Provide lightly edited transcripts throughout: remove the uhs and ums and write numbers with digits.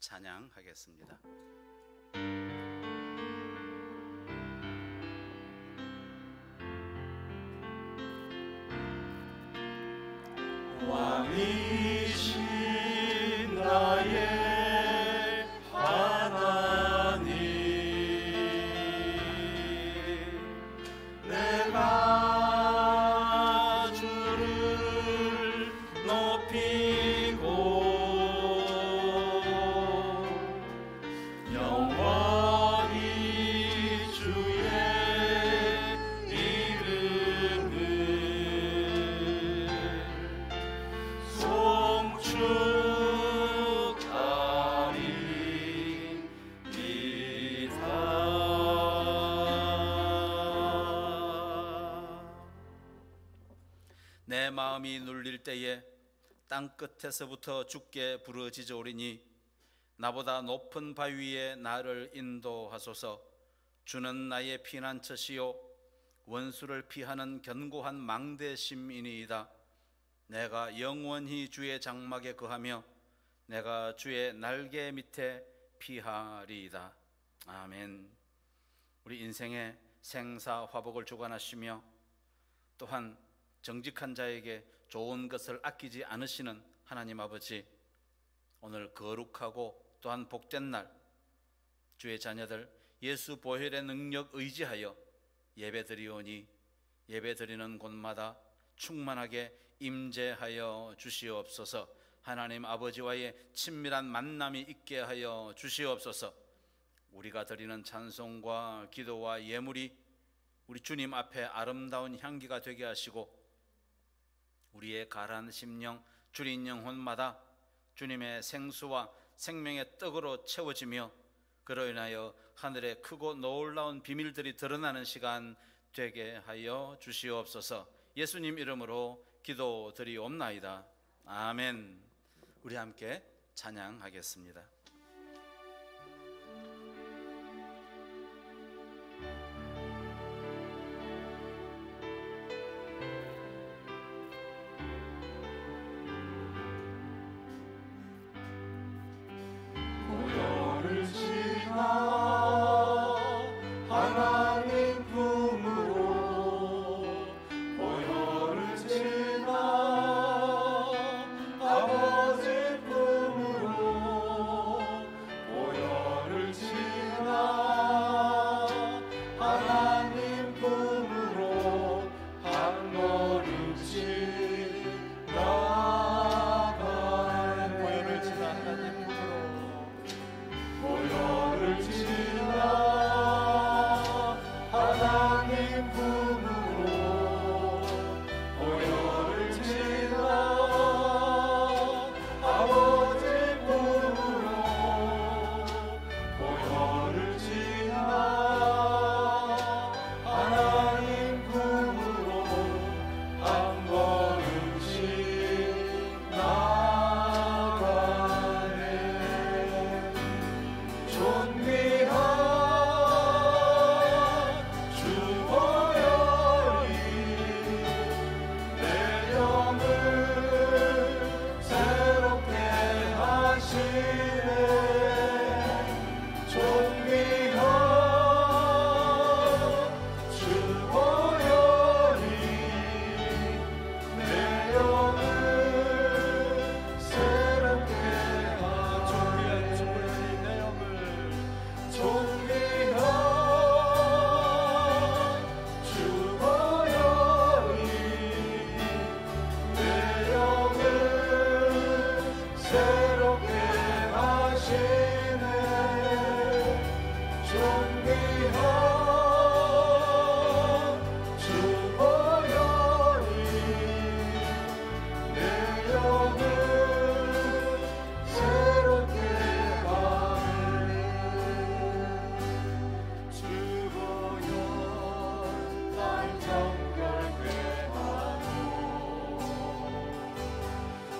찬양하겠습니다. 왕이신 나의 하나님, 내가 주를 높이고 영원히 주의 이름을 내 마음이 눌릴 때에 땅끝에서부터 주께 부르짖으오리니 나보다 높은 바위 위에 나를 인도하소서. 주는 나의 피난처시요 원수를 피하는 견고한 망대심이니이다. 내가 영원히 주의 장막에 거하며 내가 주의 날개 밑에 피하리이다. 아멘. 우리 인생의 생사화복을 주관하시며 또한 정직한 자에게 좋은 것을 아끼지 않으시는 하나님 아버지, 오늘 거룩하고 또한 복된 날 주의 자녀들 예수 보혈의 능력 의지하여 예배드리오니 예배드리는 곳마다 충만하게 임재하여 주시옵소서. 하나님 아버지와의 친밀한 만남이 있게 하여 주시옵소서. 우리가 드리는 찬송과 기도와 예물이 우리 주님 앞에 아름다운 향기가 되게 하시고 우리의 가라앉은 심령, 주린 영혼마다 주님의 생수와 생명의 떡으로 채워지며 그로 인하여 하늘의 크고 놀라운 비밀들이 드러나는 시간 되게 하여 주시옵소서. 예수님 이름으로 기도드리옵나이다. 아멘. 우리 함께 찬양하겠습니다. 고요를 지나 하나님 품으로 고요를 지나 아버지 품으로 고요를 지나 하나님 품으로 한 걸음씩 나가네. 고요를 지나 하나님 고요를 지나 하나님 품으로 고요를 지나 아버지 품으로 고요를 지나 하나님 품으로 한 걸음씩 나가네. 존귀한 주 보혈이 내 영을 새롭게 하시네. 존귀한 주 보혈이 내 영을 새롭게 하시네. 존귀한 주 보혈이 내 영을 새롭게 하시네. 존귀한 주 보혈이 내 영을 새롭게 하네. 주보혈 날 정결케 하고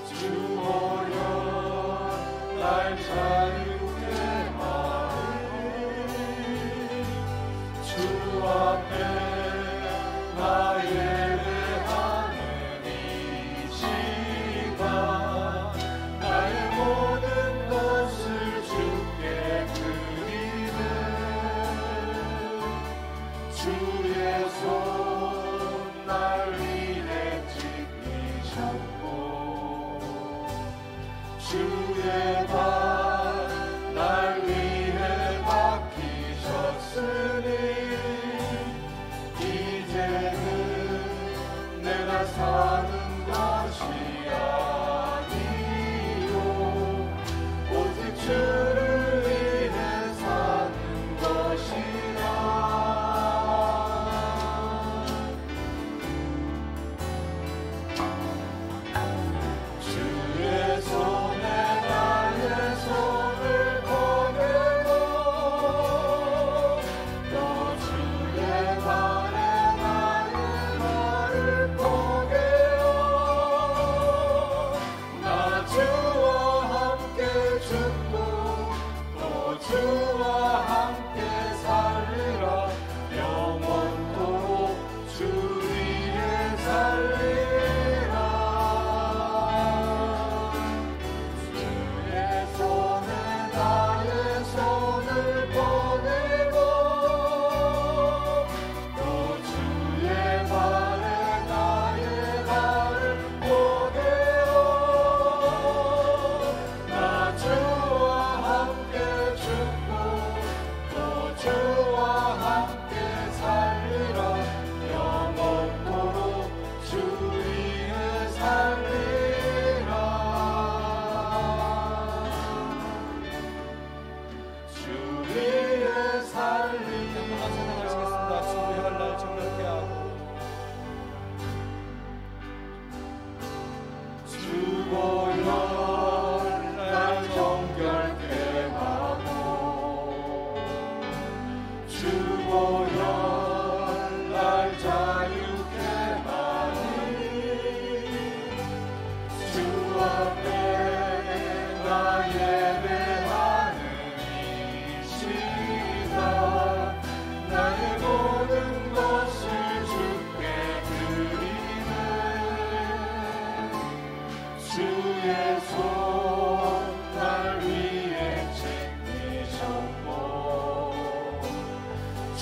주보혈 날 자유케 하네. 주 앞에 나 예배하는 이 시간 나의 모든 것을 주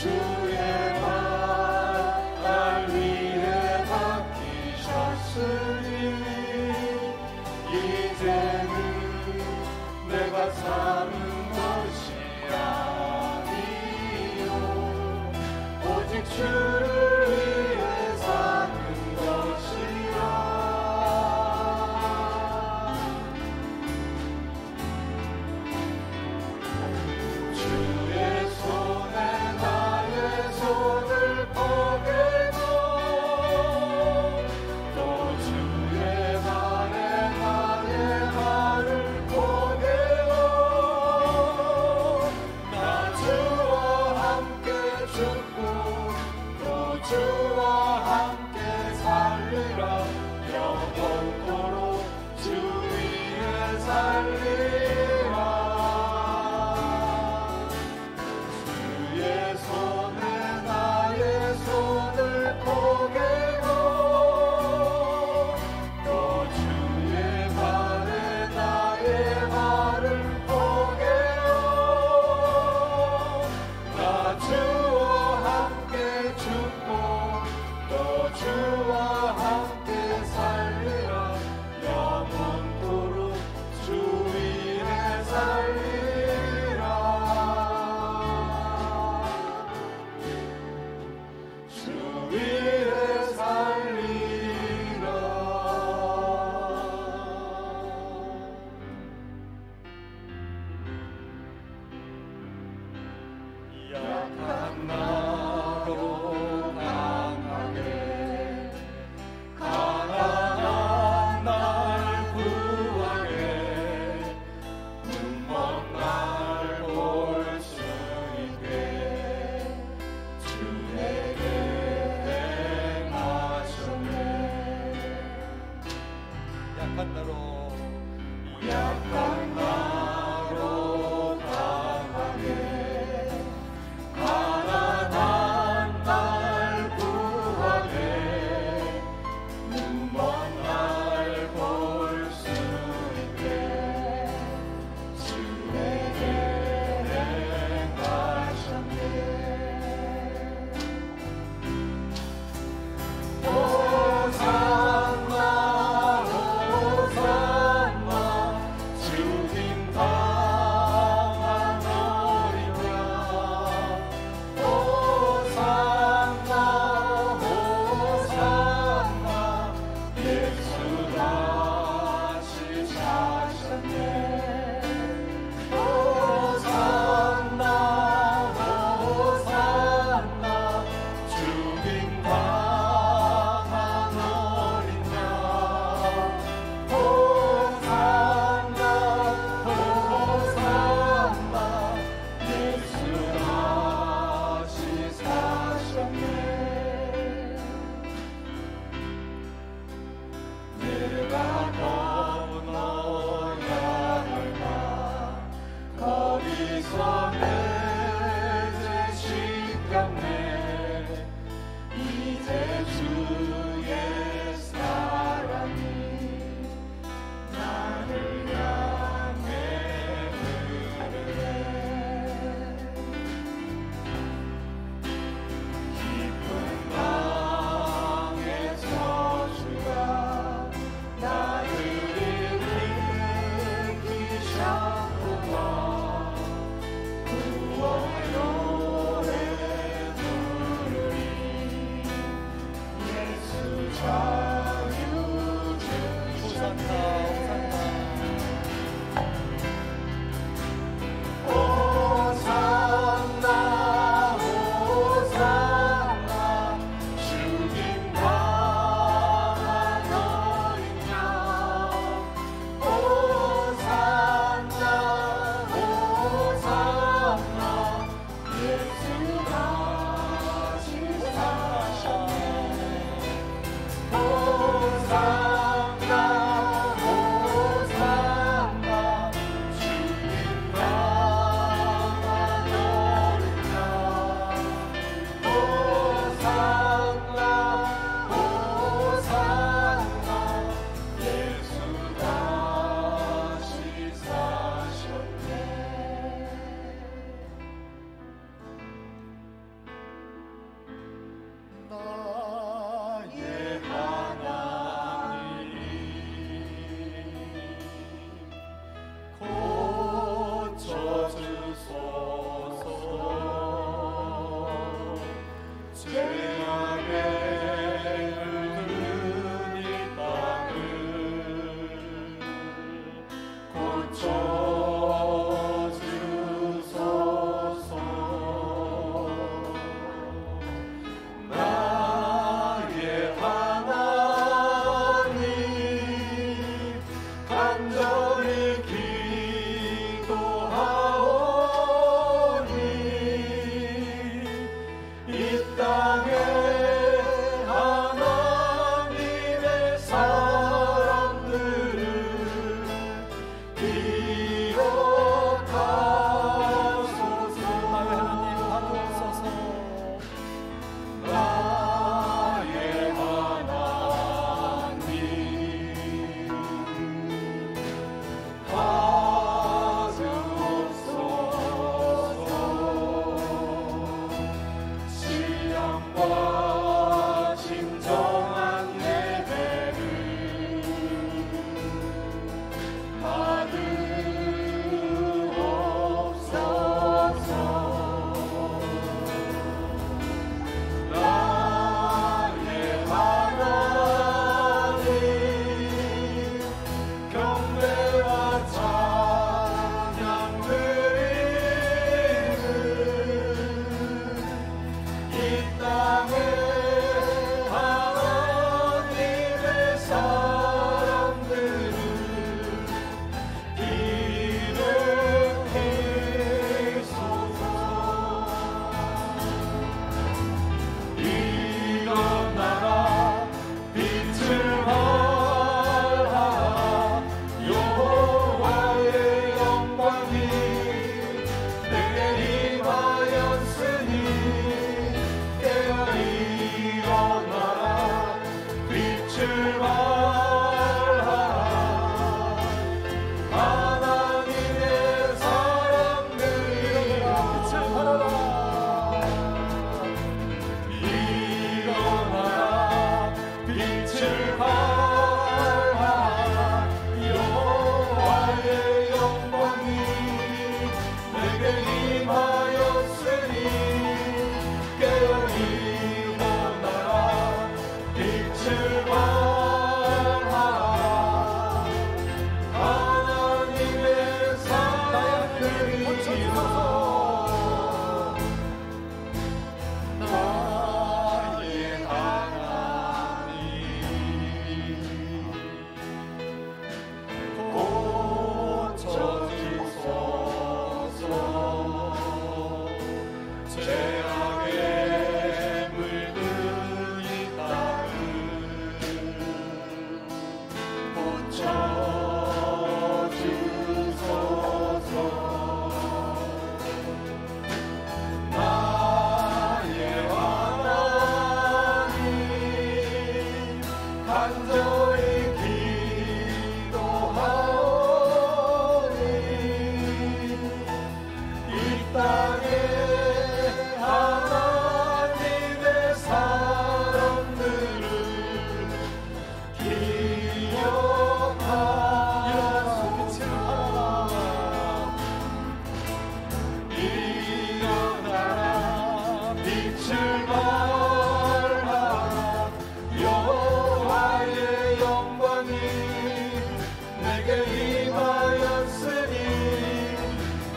주의 말 위해 맡기셨으니 이제는 내가 사는 것이 아니요 오직 주를 위해 사는 것이야. 주의 손에 나의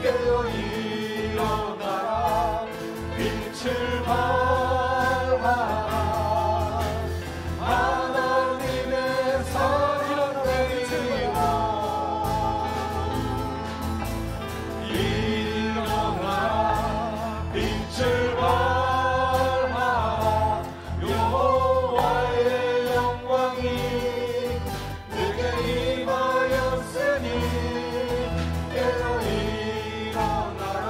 깨어 일어나라 빛을 발하라 하나님의 사랑을 일어나라 빛을 발하라 여호와의 영광이 내게 임하였으니 깨어 일어나라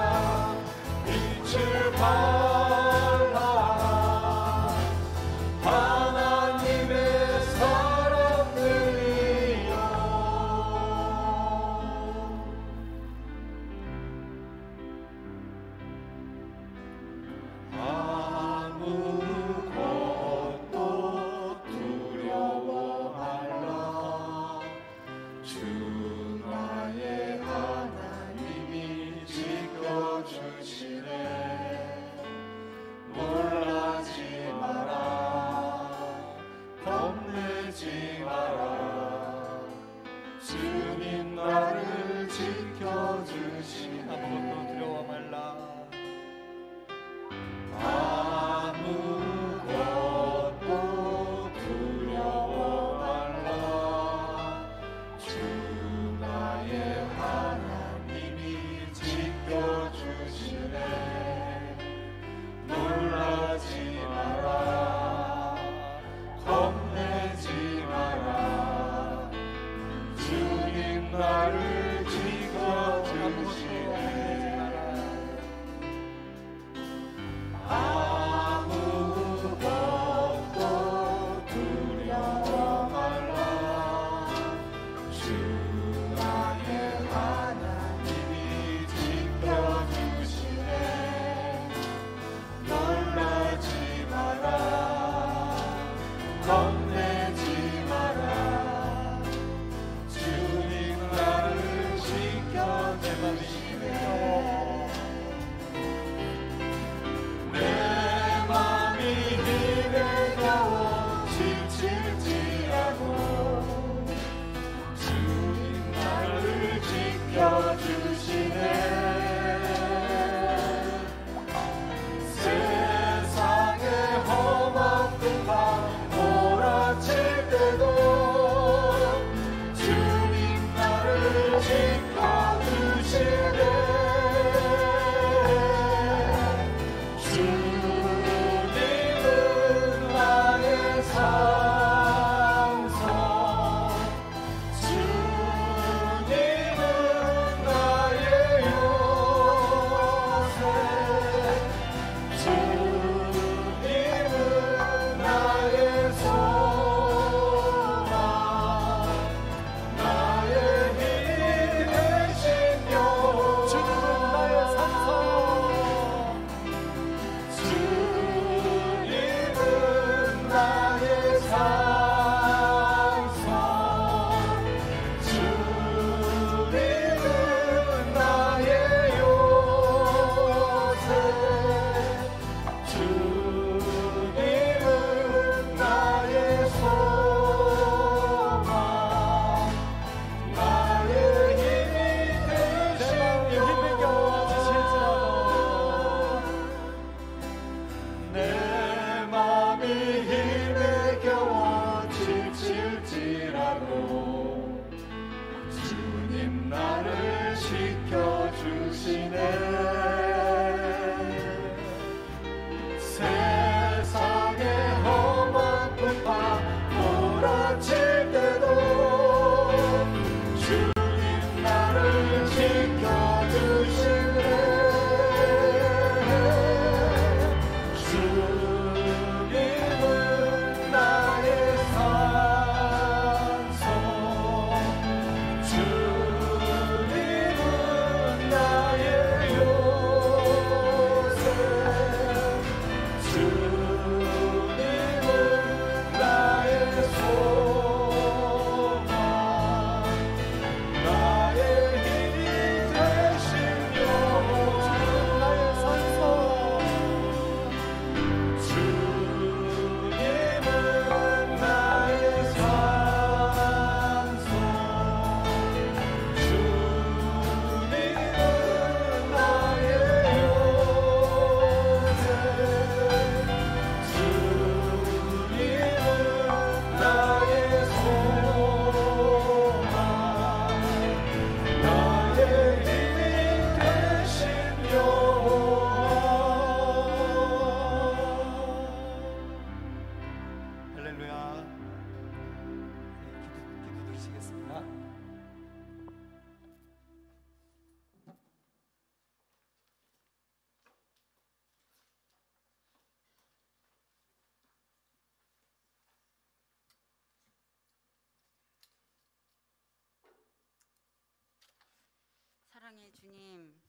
사랑의 주님,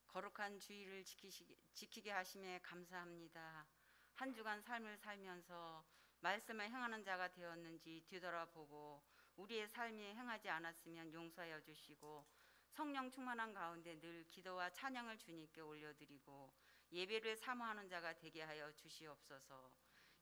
거룩한 주의를 지키게 하심에 감사합니다. 한 주간 삶을 살면서 말씀을 행하는 자가 되었는지 뒤돌아보고 우리의 삶이 행하지 않았으면 용서하여 주시고 성령 충만한 가운데 늘 기도와 찬양을 주님께 올려드리고 예배를 사모하는 자가 되게 하여 주시옵소서.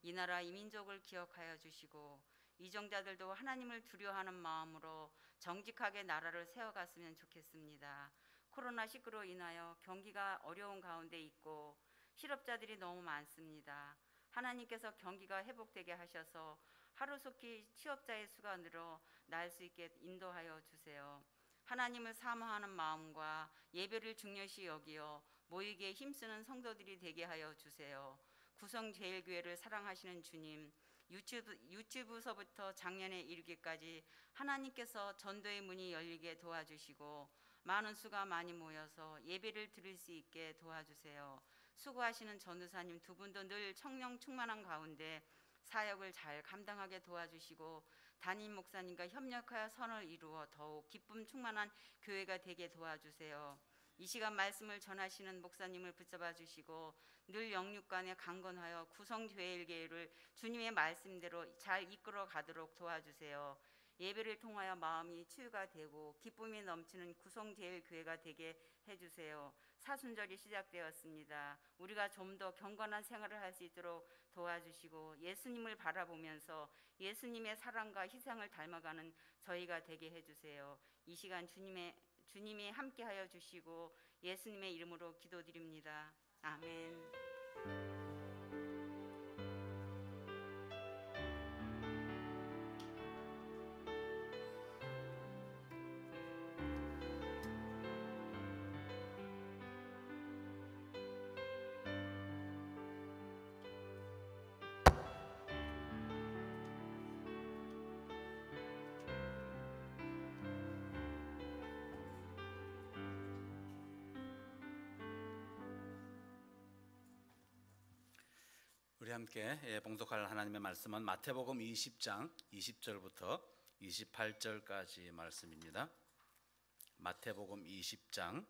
이 나라 이 민족을 기억하여 주시고 이정자들도 하나님을 두려워하는 마음으로 정직하게 나라를 세워갔으면 좋겠습니다. 코로나19로 인하여 경기가 어려운 가운데 있고 실업자들이 너무 많습니다. 하나님께서 경기가 회복되게 하셔서 하루속히 취업자의 수가 늘어 날 수 있게 인도하여 주세요. 하나님을 사모하는 마음과 예배를 중요시 여기어 모이기에 힘쓰는 성도들이 되게 하여 주세요. 구성제일교회를 사랑하시는 주님, 유치부서부터 작년에 이르기까지 하나님께서 전도의 문이 열리게 도와주시고 많은 수가 많이 모여서 예배를 드릴 수 있게 도와주세요. 수고하시는 전도사님 두 분도 늘 성령 충만한 가운데 사역을 잘 감당하게 도와주시고 담임 목사님과 협력하여 선을 이루어 더욱 기쁨 충만한 교회가 되게 도와주세요. 이 시간 말씀을 전하시는 목사님을 붙잡아 주시고 늘 영육간에 강건하여 구성제일교회를 주님의 말씀대로 잘 이끌어 가도록 도와주세요. 예배를 통하여 마음이 치유가 되고 기쁨이 넘치는 구성제일교회가 되게 해주세요. 사순절이 시작되었습니다. 우리가 좀 더 경건한 생활을 할 수 있도록 도와주시고 예수님을 바라보면서 예수님의 사랑과 희생을 닮아가는 저희가 되게 해주세요. 이 시간 주님이 함께하여 주시고 예수님의 이름으로 기도드립니다. 아멘. 우리 함께 봉독할 하나님의 말씀은 마태복음 20장 20절부터 28절까지 말씀입니다. 마태복음 20장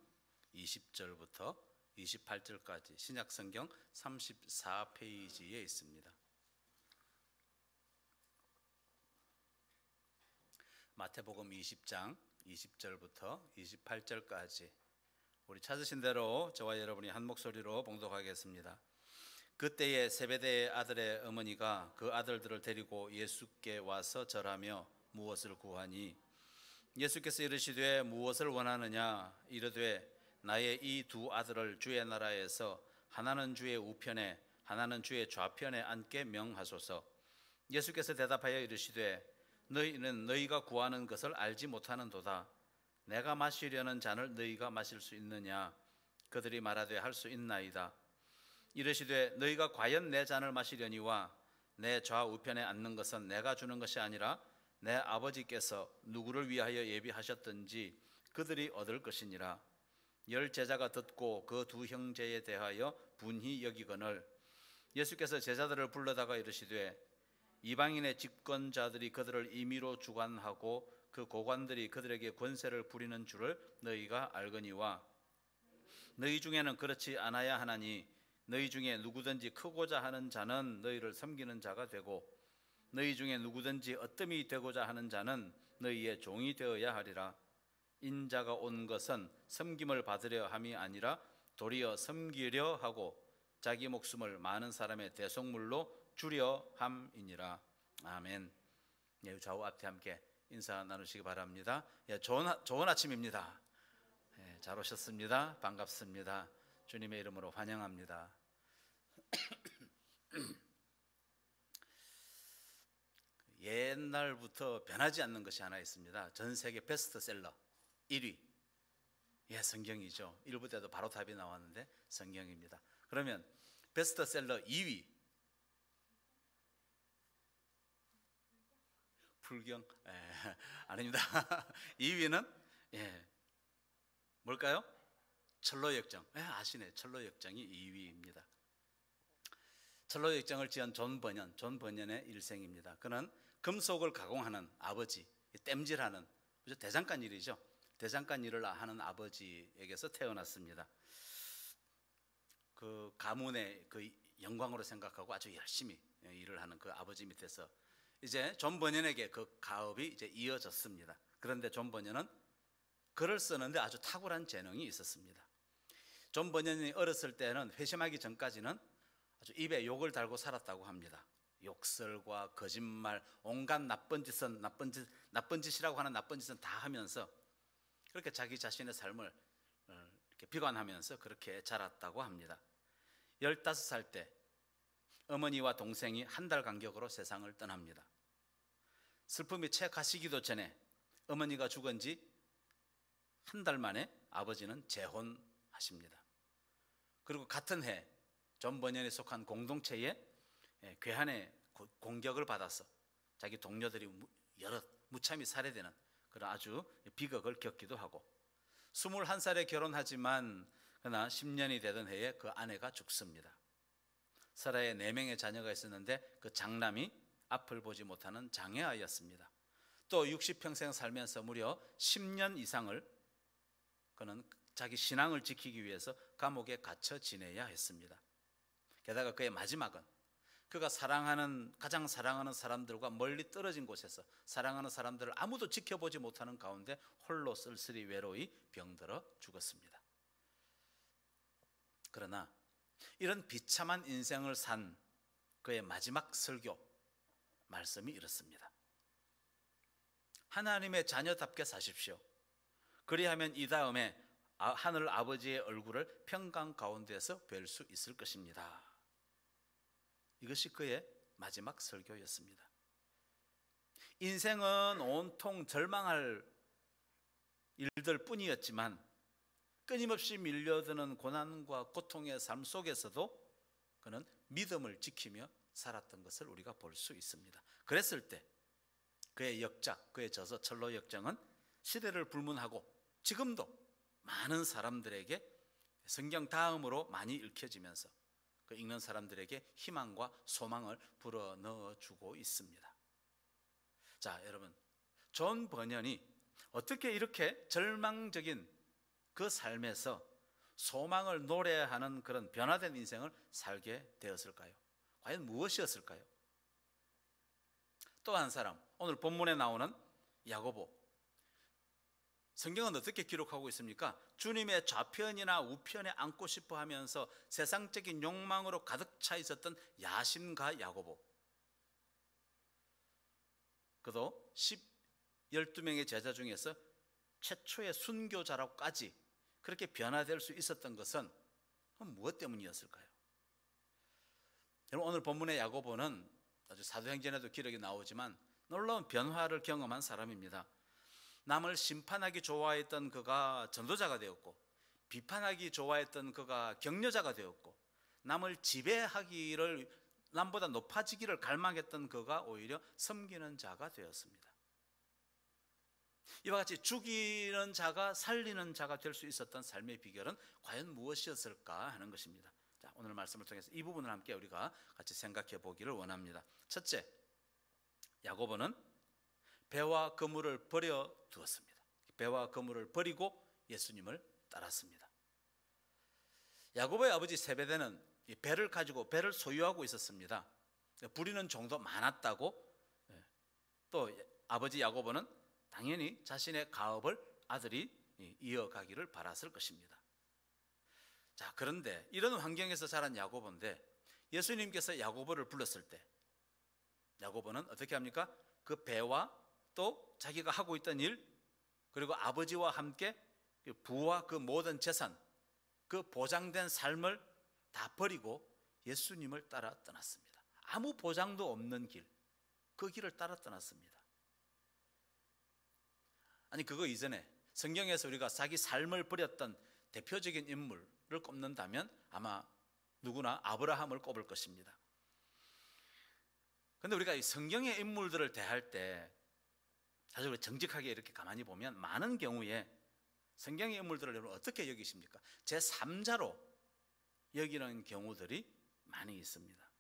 20절부터 28절까지 신약성경 34페이지에 있습니다. 마태복음 20장 20절부터 28절까지 우리 찾으신 대로 저와 여러분이 한 목소리로 봉독하겠습니다. 그때에 세베대의 아들의 어머니가 그 아들들을 데리고 예수께 와서 절하며 무엇을 구하니 예수께서 이르시되 무엇을 원하느냐 이르되 나의 이 두 아들을 주의 나라에서 하나는 주의 우편에 하나는 주의 좌편에 앉게 명하소서. 예수께서 대답하여 이르시되 너희는 너희가 구하는 것을 알지 못하는도다. 내가 마시려는 잔을 너희가 마실 수 있느냐? 그들이 말하되 할 수 있나이다. 이르시되 너희가 과연 내 잔을 마시려니와 내 좌우편에 앉는 것은 내가 주는 것이 아니라 내 아버지께서 누구를 위하여 예비하셨든지 그들이 얻을 것이니라. 10 제자가 듣고 그 두 형제에 대하여 분히 여기거늘 예수께서 제자들을 불러다가 이르시되 이방인의 집권자들이 그들을 임의로 주관하고 그 고관들이 그들에게 권세를 부리는 줄을 너희가 알거니와 너희 중에는 그렇지 않아야 하나니 너희 중에 누구든지 크고자 하는 자는 너희를 섬기는 자가 되고 너희 중에 누구든지 어뜸이 되고자 하는 자는 너희의 종이 되어야 하리라. 인자가 온 것은 섬김을 받으려 함이 아니라 도리어 섬기려 하고 자기 목숨을 많은 사람의 대속물로 주려 함이니라. 아멘. 예, 좌우 앞에 함께 인사 나누시기 바랍니다. 예, 좋은 아침입니다. 예, 잘 오셨습니다. 반갑습니다. 주님의 이름으로 환영합니다. 옛날부터 변하지 않는 것이 하나 있습니다. 전 세계 베스트셀러 1위. 예, 성경이죠. 1부 때도 바로 답이 나왔는데 성경입니다. 그러면 베스트셀러 2위. 불경? 예, 아닙니다. 2위는 예, 뭘까요? 철로역정. 예, 아시네. 철로역정이 2위입니다. 철로역정을 지은 존 번연의 일생입니다. 그는 금속을 가공하는 아버지, 땜질하는 대장간 일이죠. 대장간 일을 하는 아버지에게서 태어났습니다. 그 가문의 그 영광으로 생각하고 아주 열심히 일을 하는 그 아버지 밑에서 이제 존 버년에게 그 가업이 이제 이어졌습니다. 그런데 존 버년은 글을 쓰는데 아주 탁월한 재능이 있었습니다. 존 버년이 어렸을 때는 회심하기 전까지는 아주 입에 욕을 달고 살았다고 합니다. 욕설과 거짓말, 온갖 나쁜 짓이라고 하는 나쁜 짓은 다 하면서 그렇게 자기 자신의 삶을 이렇게 비관하면서 그렇게 자랐다고 합니다. 15살 때 어머니와 동생이 한 달 간격으로 세상을 떠납니다. 슬픔이 채 가시기도 전에 어머니가 죽은 지 한 달 만에 아버지는 재혼하십니다. 그리고 같은 해 존 버년이 속한 공동체에 괴한의 공격을 받아서 자기 동료들이 여러 무참히 살해되는 그런 아주 비극을 겪기도 하고 21살에 결혼하지만 그러나 10년이 되던 해에 그 아내가 죽습니다. 설아에 4명의 자녀가 있었는데 그 장남이 앞을 보지 못하는 장애아였습니다. 또 60평생 살면서 무려 10년 이상을 그는 자기 신앙을 지키기 위해서 감옥에 갇혀 지내야 했습니다. 게다가 그의 마지막은 그가 가장 사랑하는 사람들과 멀리 떨어진 곳에서 사랑하는 사람들을 아무도 지켜보지 못하는 가운데 홀로 쓸쓸히 외로이 병들어 죽었습니다. 그러나 이런 비참한 인생을 산 그의 마지막 설교 말씀이 이렇습니다. 하나님의 자녀답게 사십시오. 그리하면 이 다음에 하늘 아버지의 얼굴을 평강 가운데서 뵐 수 있을 것입니다. 이것이 그의 마지막 설교였습니다. 인생은 온통 절망할 일들 뿐이었지만 끊임없이 밀려드는 고난과 고통의 삶 속에서도 그는 믿음을 지키며 살았던 것을 우리가 볼 수 있습니다. 그랬을 때 그의 역작, 그의 저서 철로 역정은 시대를 불문하고 지금도 많은 사람들에게 성경 다음으로 많이 읽혀지면서 그 읽는 사람들에게 희망과 소망을 불어넣어주고 있습니다. 자, 여러분, 존 버년이 어떻게 이렇게 절망적인 그 삶에서 소망을 노래하는 그런 변화된 인생을 살게 되었을까요? 과연 무엇이었을까요? 또 한 사람, 오늘 본문에 나오는 야고보. 성경은 어떻게 기록하고 있습니까? 주님의 좌편이나 우편에 앉고 싶어 하면서 세상적인 욕망으로 가득 차 있었던 야심가 야고보. 그도 12명의 제자 중에서 최초의 순교자라고까지 그렇게 변화될 수 있었던 것은 무엇 때문이었을까요? 여러분, 오늘 본문의 야고보는 아주 사도행전에도 기록이 나오지만 놀라운 변화를 경험한 사람입니다. 남을 심판하기 좋아했던 그가 전도자가 되었고, 비판하기 좋아했던 그가 격려자가 되었고, 남을 지배하기를, 남보다 높아지기를 갈망했던 그가 오히려 섬기는 자가 되었습니다. 이와 같이 죽이는 자가 살리는 자가 될 수 있었던 삶의 비결은 과연 무엇이었을까 하는 것입니다. 자, 오늘 말씀을 통해서 이 부분을 함께 우리가 같이 생각해 보기를 원합니다. 첫째, 야고보는 배와 그물을 버려 두었습니다. 배와 그물을 버리고 예수님을 따랐습니다. 야고보의 아버지 세베대는 이 배를 가지고 배를 소유하고 있었습니다. 부리는 종도 많았다고. 또 아버지 야고보는 당연히 자신의 가업을 아들이 이어가기를 바랐을 것입니다. 자, 그런데 이런 환경에서 자란 야고보인데 예수님께서 야고보를 불렀을 때 야고보는 어떻게 합니까? 그 배와 또 자기가 하고 있던 일, 그리고 아버지와 함께 부와 그 모든 재산, 그 보장된 삶을 다 버리고 예수님을 따라 떠났습니다. 아무 보장도 없는 길, 그 길을 따라 떠났습니다. 아니, 그거 이전에 성경에서 우리가 자기 삶을 버렸던 대표적인 인물을 꼽는다면 아마 누구나 아브라함을 꼽을 것입니다. 그런데 우리가 이 성경의 인물들을 대할 때 사실 우리 정직하게 이렇게 가만히 보면 많은 경우에 성경의 인물들을 여러분 어떻게 여기십니까? 제3자로 여기는 경우들이 많이 있습니다.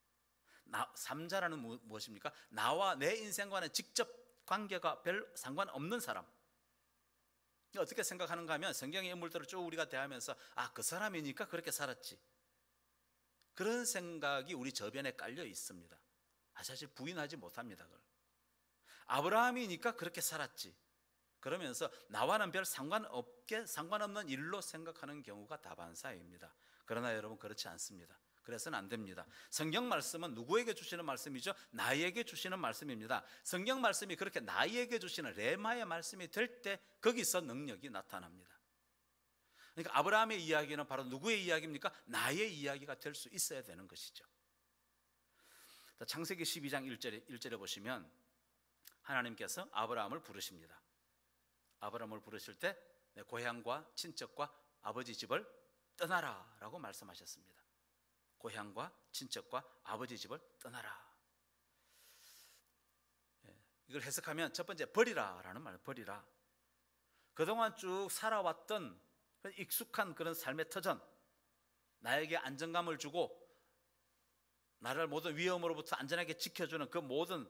3자라는 무엇입니까? 나와 내 인생과는 직접 관계가 별 상관없는 사람. 어떻게 생각하는가 하면 성경의 인물들을 쭉 우리가 대하면서 그 사람이니까 그렇게 살았지, 그런 생각이 우리 저변에 깔려 있습니다. 사실 부인하지 못합니다. 그걸. 아브라함이니까 그렇게 살았지, 그러면서 나와는 별 상관없는 일로 생각하는 경우가 다반사입니다. 그러나 여러분, 그렇지 않습니다. 그래서는 안 됩니다. 성경 말씀은 누구에게 주시는 말씀이죠? 나에게 주시는 말씀입니다. 성경 말씀이 그렇게 나에게 주시는 레마의 말씀이 될 때 거기서 능력이 나타납니다. 그러니까 아브라함의 이야기는 바로 누구의 이야기입니까? 나의 이야기가 될 수 있어야 되는 것이죠. 창세기 12장 1절에 보시면 하나님께서 아브라함을 부르십니다. 아브라함을 부르실 때 내 고향과 친척과 아버지 집을 떠나라 라고 말씀하셨습니다. 고향과 친척과 아버지 집을 떠나라. 이걸 해석하면 첫 번째, 버리라 라는 말이에요. 버리라. 그동안 쭉 살아왔던 익숙한 그런 삶의 터전, 나에게 안정감을 주고 나를 모든 위험으로부터 안전하게 지켜주는 그 모든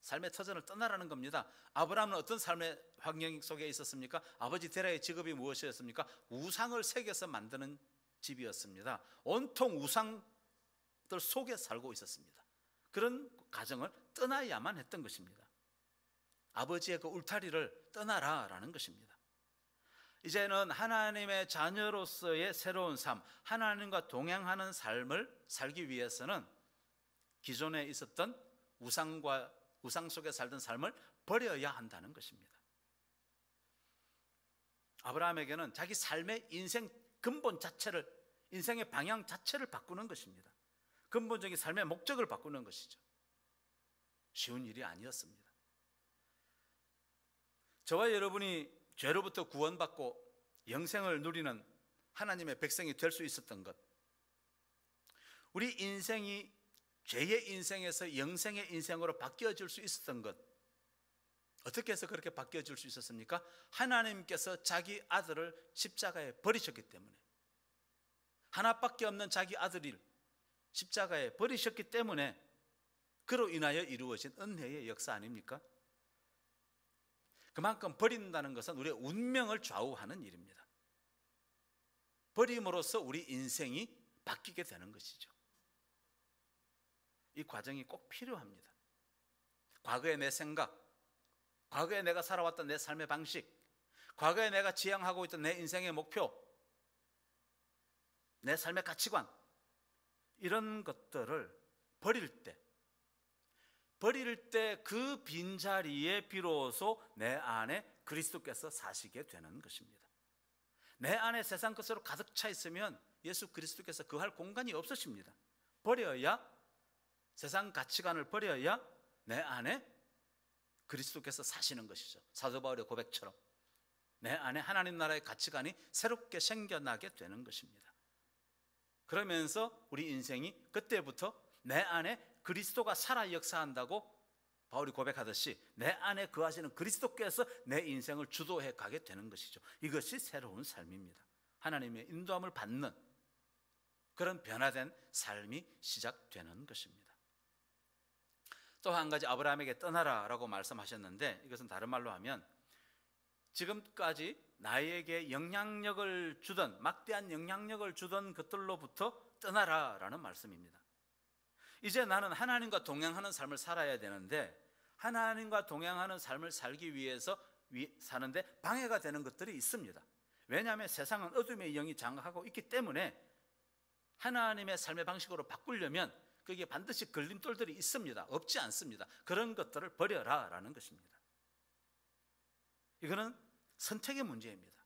삶의 터전을 떠나라는 겁니다. 아브라함은 어떤 삶의 환경 속에 있었습니까? 아버지 데라의 직업이 무엇이었습니까? 우상을 새겨서 만드는 집이었습니다. 온통 우상들 속에 살고 있었습니다. 그런 가정을 떠나야만 했던 것입니다. 아버지의 그 울타리를 떠나라라는 것입니다. 이제는 하나님의 자녀로서의 새로운 삶, 하나님과 동행하는 삶을 살기 위해서는 기존에 있었던 우상 속에 살던 삶을 버려야 한다는 것입니다. 아브라함에게는 자기 삶의 인생 근본 자체를, 인생의 방향 자체를 바꾸는 것입니다. 근본적인 삶의 목적을 바꾸는 것이죠. 쉬운 일이 아니었습니다. 저와 여러분이 죄로부터 구원받고 영생을 누리는 하나님의 백성이 될 수 있었던 것, 우리 인생이 죄의 인생에서 영생의 인생으로 바뀌어질 수 있었던 것, 어떻게 해서 그렇게 바뀌어질 수 있었습니까? 하나님께서 자기 아들을 십자가에 버리셨기 때문에, 하나밖에 없는 자기 아들을 십자가에 버리셨기 때문에 그로 인하여 이루어진 은혜의 역사 아닙니까? 그만큼 버린다는 것은 우리의 운명을 좌우하는 일입니다. 버림으로써 우리 인생이 바뀌게 되는 것이죠. 이 과정이 꼭 필요합니다. 과거의 내 생각, 과거에 내가 살아왔던 내 삶의 방식, 과거에 내가 지향하고 있던 내 인생의 목표, 내 삶의 가치관, 이런 것들을 버릴 때 그 빈자리에 비로소 내 안에 그리스도께서 사시게 되는 것입니다. 내 안에 세상 것으로 가득 차 있으면 예수 그리스도께서 거할 공간이 없으십니다. 버려야, 세상 가치관을 버려야 내 안에 그리스도께서 사시는 것이죠. 사도 바울의 고백처럼 내 안에 하나님 나라의 가치관이 새롭게 생겨나게 되는 것입니다. 그러면서 우리 인생이 그때부터 내 안에 그리스도가 살아 역사한다고 바울이 고백하듯이 내 안에 거하시는 그리스도께서 내 인생을 주도해 가게 되는 것이죠. 이것이 새로운 삶입니다. 하나님의 인도함을 받는 그런 변화된 삶이 시작되는 것입니다. 또 한 가지, 아브라함에게 떠나라라고 말씀하셨는데, 이것은 다른 말로 하면 지금까지 나에게 영향력을 주던, 막대한 영향력을 주던 것들로부터 떠나라라는 말씀입니다. 이제 나는 하나님과 동행하는 삶을 살아야 되는데, 하나님과 동행하는 삶을 살기 위해서 사는데 방해가 되는 것들이 있습니다. 왜냐하면 세상은 어둠의 영이 장악하고 있기 때문에 하나님의 삶의 방식으로 바꾸려면 거기에 반드시 걸림돌들이 있습니다. 없지 않습니다. 그런 것들을 버려라라는 것입니다. 이거는 선택의 문제입니다.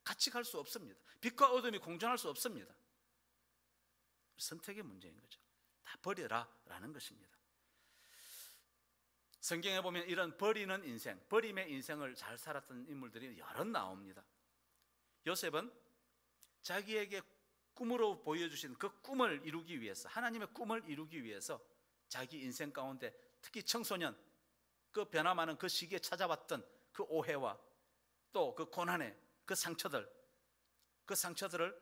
같이 갈 수 없습니다. 빛과 어둠이 공존할 수 없습니다. 선택의 문제인 거죠. 다 버려라라는 것입니다. 성경에 보면 이런 버리는 인생, 버림의 인생을 잘 살았던 인물들이 여러 나옵니다. 요셉은 자기에게 꿈으로 보여주신 그 꿈을 이루기 위해서, 하나님의 꿈을 이루기 위해서 자기 인생 가운데 특히 청소년, 그 변화 많은 그 시기에 찾아왔던 그 오해와 또 그 고난의 그 상처들을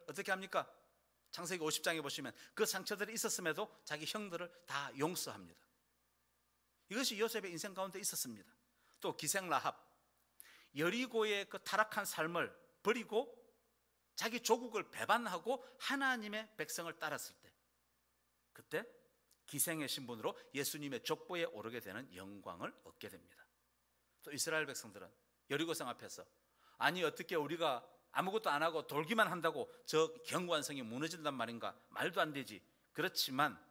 어떻게 합니까? 창세기 50장에 보시면 그 상처들이 있었음에도 자기 형들을 다 용서합니다. 이것이 요셉의 인생 가운데 있었습니다. 또 기생 라합, 여리고의 그 타락한 삶을 버리고 자기 조국을 배반하고 하나님의 백성을 따랐을 때, 그때 기생의 신분으로 예수님의 족보에 오르게 되는 영광을 얻게 됩니다. 또 이스라엘 백성들은 여리고성 앞에서 아니 어떻게 우리가 아무것도 안 하고 돌기만 한다고 저 견고한 성이 무너진단 말인가? 말도 안 되지. 그렇지만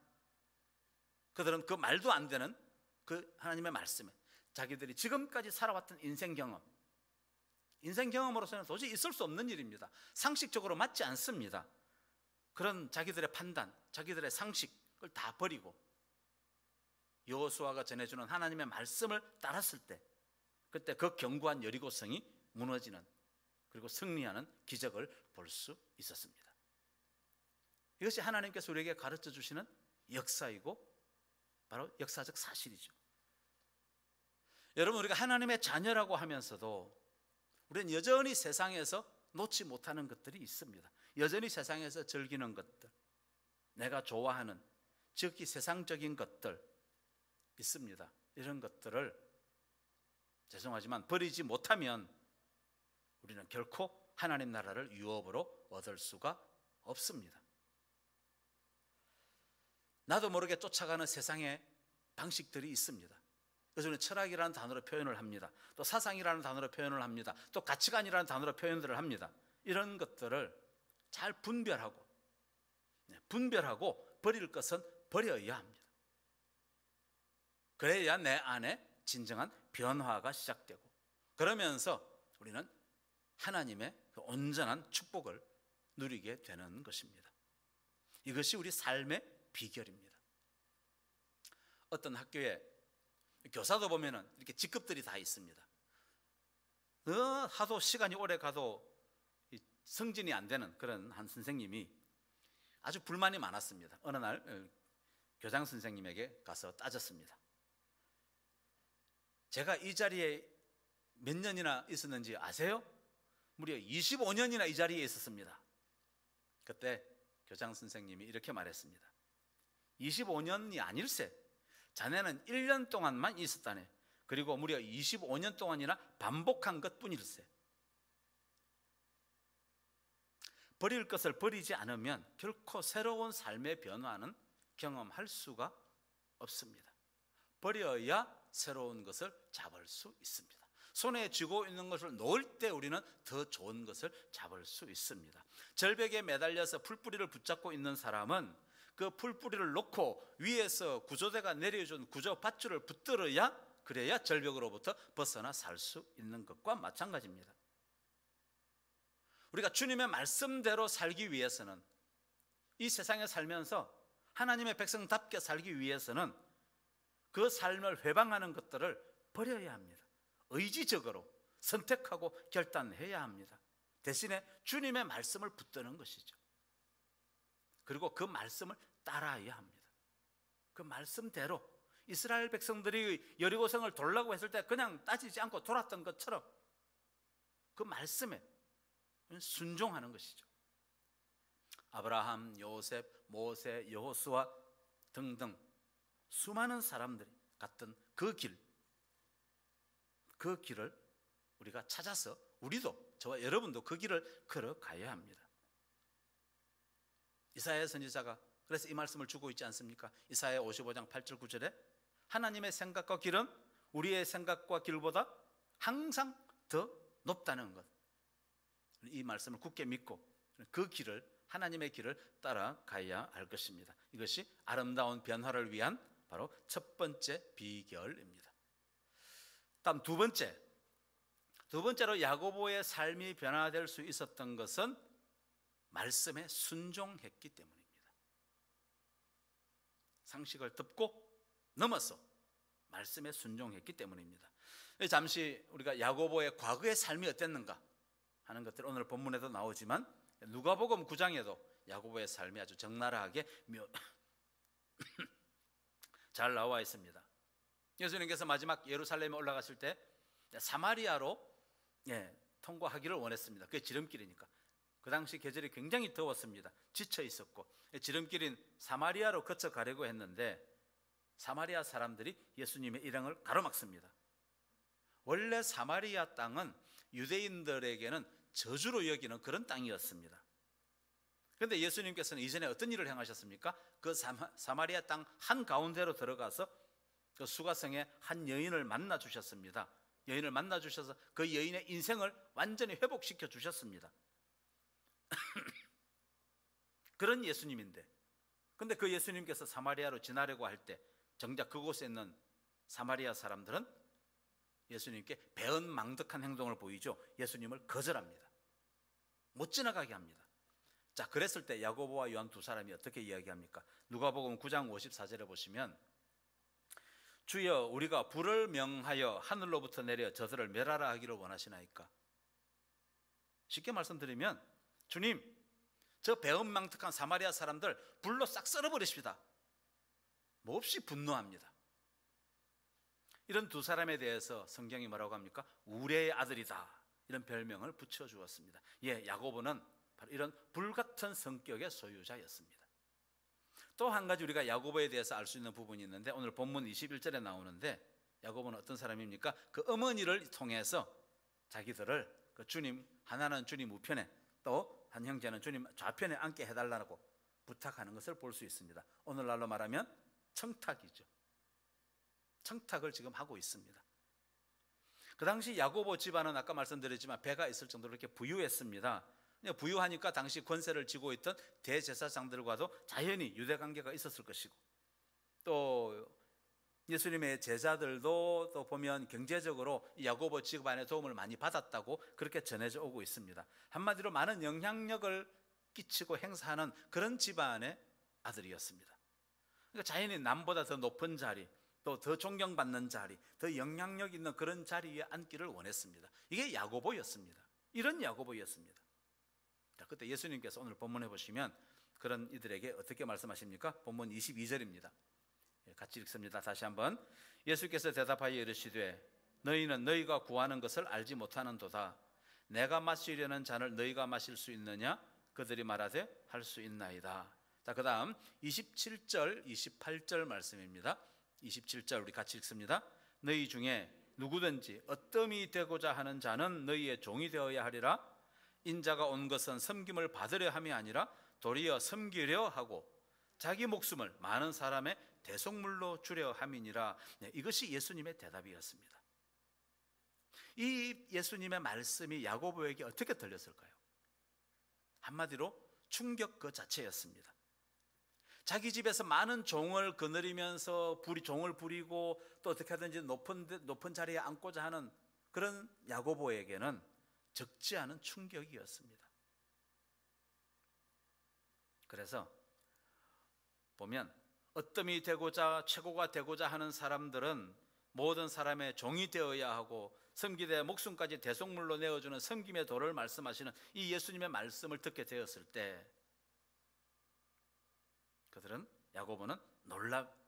그들은 그 말도 안 되는 그 하나님의 말씀에 자기들이 지금까지 살아왔던 인생 경험으로서는 도저히 있을 수 없는 일입니다. 상식적으로 맞지 않습니다. 그런 자기들의 판단, 자기들의 상식을 다 버리고 여호수아가 전해주는 하나님의 말씀을 따랐을 때, 그때 그 견고한 여리고성이 무너지는, 그리고 승리하는 기적을 볼 수 있었습니다. 이것이 하나님께서 우리에게 가르쳐 주시는 역사이고 바로 역사적 사실이죠. 여러분, 우리가 하나님의 자녀라고 하면서도 우리는 여전히 세상에서 놓지 못하는 것들이 있습니다. 여전히 세상에서 즐기는 것들, 내가 좋아하는 지극히 세상적인 것들 있습니다. 이런 것들을 죄송하지만 버리지 못하면 우리는 결코 하나님 나라를 유업으로 얻을 수가 없습니다. 나도 모르게 쫓아가는 세상의 방식들이 있습니다. 요즘에 철학이라는 단어로 표현을 합니다. 또 사상이라는 단어로 표현을 합니다. 또 가치관이라는 단어로 표현들을 합니다. 이런 것들을 잘 분별하고 버릴 것은 버려야 합니다. 그래야 내 안에 진정한 변화가 시작되고, 그러면서 우리는 하나님의 그 온전한 축복을 누리게 되는 것입니다. 이것이 우리 삶의 비결입니다. 어떤 학교에 교사도 보면은 이렇게 직급들이 다 있습니다. 하도 시간이 오래 가도 승진이 안 되는 그런 한 선생님이 아주 불만이 많았습니다. 어느 날 교장 선생님에게 가서 따졌습니다. 제가 이 자리에 몇 년이나 있었는지 아세요? 무려 25년이나 이 자리에 있었습니다. 그때 교장 선생님이 이렇게 말했습니다. 25년이 아닐세. 자네는 1년 동안만 있었다네. 그리고 무려 25년 동안이나 반복한 것뿐일세. 버릴 것을 버리지 않으면 결코 새로운 삶의 변화는 경험할 수가 없습니다. 버려야 새로운 것을 잡을 수 있습니다. 손에 쥐고 있는 것을 놓을 때 우리는 더 좋은 것을 잡을 수 있습니다. 절벽에 매달려서 풀뿌리를 붙잡고 있는 사람은 그 풀뿌리를 놓고 위에서 구조대가 내려준 구조 밧줄을 붙들어야, 그래야 절벽으로부터 벗어나 살 수 있는 것과 마찬가지입니다. 우리가 주님의 말씀대로 살기 위해서는, 이 세상에 살면서 하나님의 백성답게 살기 위해서는 그 삶을 회방하는 것들을 버려야 합니다. 의지적으로 선택하고 결단해야 합니다. 대신에 주님의 말씀을 붙드는 것이죠. 그리고 그 말씀을 따라야 합니다. 그 말씀대로 이스라엘 백성들이 여리고성을 돌라고 했을 때 그냥 따지지 않고 돌았던 것처럼 그 말씀에 순종하는 것이죠. 아브라함, 요셉, 모세, 여호수아 등등 수많은 사람들이 갔던 그 길을 우리가 찾아서 우리도, 저와 여러분도 그 길을 걸어가야 합니다. 이사야 선지자가 그래서 이 말씀을 주고 있지 않습니까? 이사야 55장 8절 9절에 하나님의 생각과 길은 우리의 생각과 길보다 항상 더 높다는 것, 이 말씀을 굳게 믿고 그 길을, 하나님의 길을 따라가야 할 것입니다. 이것이 아름다운 변화를 위한 바로 첫 번째 비결입니다. 다음 두 번째로 야고보의 삶이 변화될 수 있었던 것은 말씀에 순종했기 때문입니다. 상식을 덮고 넘어서 말씀에 순종했기 때문입니다. 잠시 우리가 야고보의 과거의 삶이 어땠는가 하는 것들 오늘 본문에도 나오지만 누가복음 9장에도 야고보의 삶이 아주 적나라하게 잘 나와 있습니다. 예수님께서 마지막 예루살렘에 올라갔을 때 사마리아로 통과하기를 원했습니다. 그게 지름길이니까. 그 당시 계절이 굉장히 더웠습니다. 지쳐 있었고 지름길인 사마리아로 거쳐 가려고 했는데 사마리아 사람들이 예수님의 일행을 가로막습니다. 원래 사마리아 땅은 유대인들에게는 저주로 여기는 그런 땅이었습니다. 그런데 예수님께서는 이전에 어떤 일을 행하셨습니까? 그 사마리아 땅 한가운데로 들어가서 그 수가성의 한 여인을 만나 주셨습니다. 여인을 만나 주셔서 그 여인의 인생을 완전히 회복시켜 주셨습니다. 그런 예수님인데, 근데 그 예수님께서 사마리아로 지나려고 할 때 정작 그곳에 있는 사마리아 사람들은 예수님께 배은망덕한 행동을 보이죠. 예수님을 거절합니다. 못 지나가게 합니다. 자, 그랬을 때 야고보와 요한 두 사람이 어떻게 이야기합니까? 누가복음 9장 54절에 보시면, 주여, 우리가 불을 명하여 하늘로부터 내려 저들을 멸하라 하기를 원하시나이까? 쉽게 말씀드리면, 주님, 저 배은망덕한 사마리아 사람들 불로 싹 썰어버리십시다. 몹시 분노합니다. 이런 두 사람에 대해서 성경이 뭐라고 합니까? 우레의 아들이다, 이런 별명을 붙여주었습니다. 예, 야고보는 바로 이런 불같은 성격의 소유자였습니다. 또 한 가지 우리가 야고보에 대해서 알 수 있는 부분이 있는데, 오늘 본문 21절에 나오는데, 야고보는 어떤 사람입니까? 그 어머니를 통해서 자기들을 그 주님, 하나는 주님 우편에, 또 한 형제는 주님 좌편에 앉게 해달라고 부탁하는 것을 볼 수 있습니다. 오늘날로 말하면 청탁이죠. 청탁을 지금 하고 있습니다. 그 당시 야고보 집안은 아까 말씀드렸지만 배가 있을 정도로 이렇게 부유했습니다. 부유하니까 당시 권세를 쥐고 있던 대제사장들과도 자연히 유대 관계가 있었을 것이고, 또 예수님의 제자들도 또 보면 경제적으로 야고보 집안의 도움을 많이 받았다고 그렇게 전해져 오고 있습니다. 한마디로 많은 영향력을 끼치고 행사하는 그런 집안의 아들이었습니다. 그러니까 자연히 남보다 더 높은 자리, 또 더 존경받는 자리, 더 영향력 있는 그런 자리에 앉기를 원했습니다. 이게 야고보였습니다. 이런 야고보였습니다. 자, 그때 예수님께서 오늘 본문에 보시면 그런 이들에게 어떻게 말씀하십니까? 본문 22절입니다. 같이 읽습니다. 다시 한번. 예수께서 대답하여 이르시되 너희는 너희가 구하는 것을 알지 못하는도다. 내가 마시려는 잔을 너희가 마실 수 있느냐? 그들이 말하되 할 수 있나이다. 자, 그 다음 27절 28절 말씀입니다. 27절 우리 같이 읽습니다. 너희 중에 누구든지 어떠함이 되고자 하는 자는 너희의 종이 되어야 하리라. 인자가 온 것은 섬김을 받으려 함이 아니라 도리어 섬기려 하고 자기 목숨을 많은 사람의 대속물로 주려 함이니라. 네, 이것이 예수님의 대답이었습니다. 이 예수님의 말씀이 야고보에게 어떻게 들렸을까요? 한마디로 충격 그 자체였습니다. 자기 집에서 많은 종을 거느리면서 종을 부리고 또 어떻게 하든지 높은 자리에 앉고자 하는 그런 야고보에게는 적지 않은 충격이었습니다. 그래서 보면 어뜸이 되고자 최고가 되고자 하는 사람들은 모든 사람의 종이 되어야 하고 섬기되 목숨까지 대속물로 내어주는 섬김의 도를 말씀하시는 이 예수님의 말씀을 듣게 되었을 때 그들은, 야고보는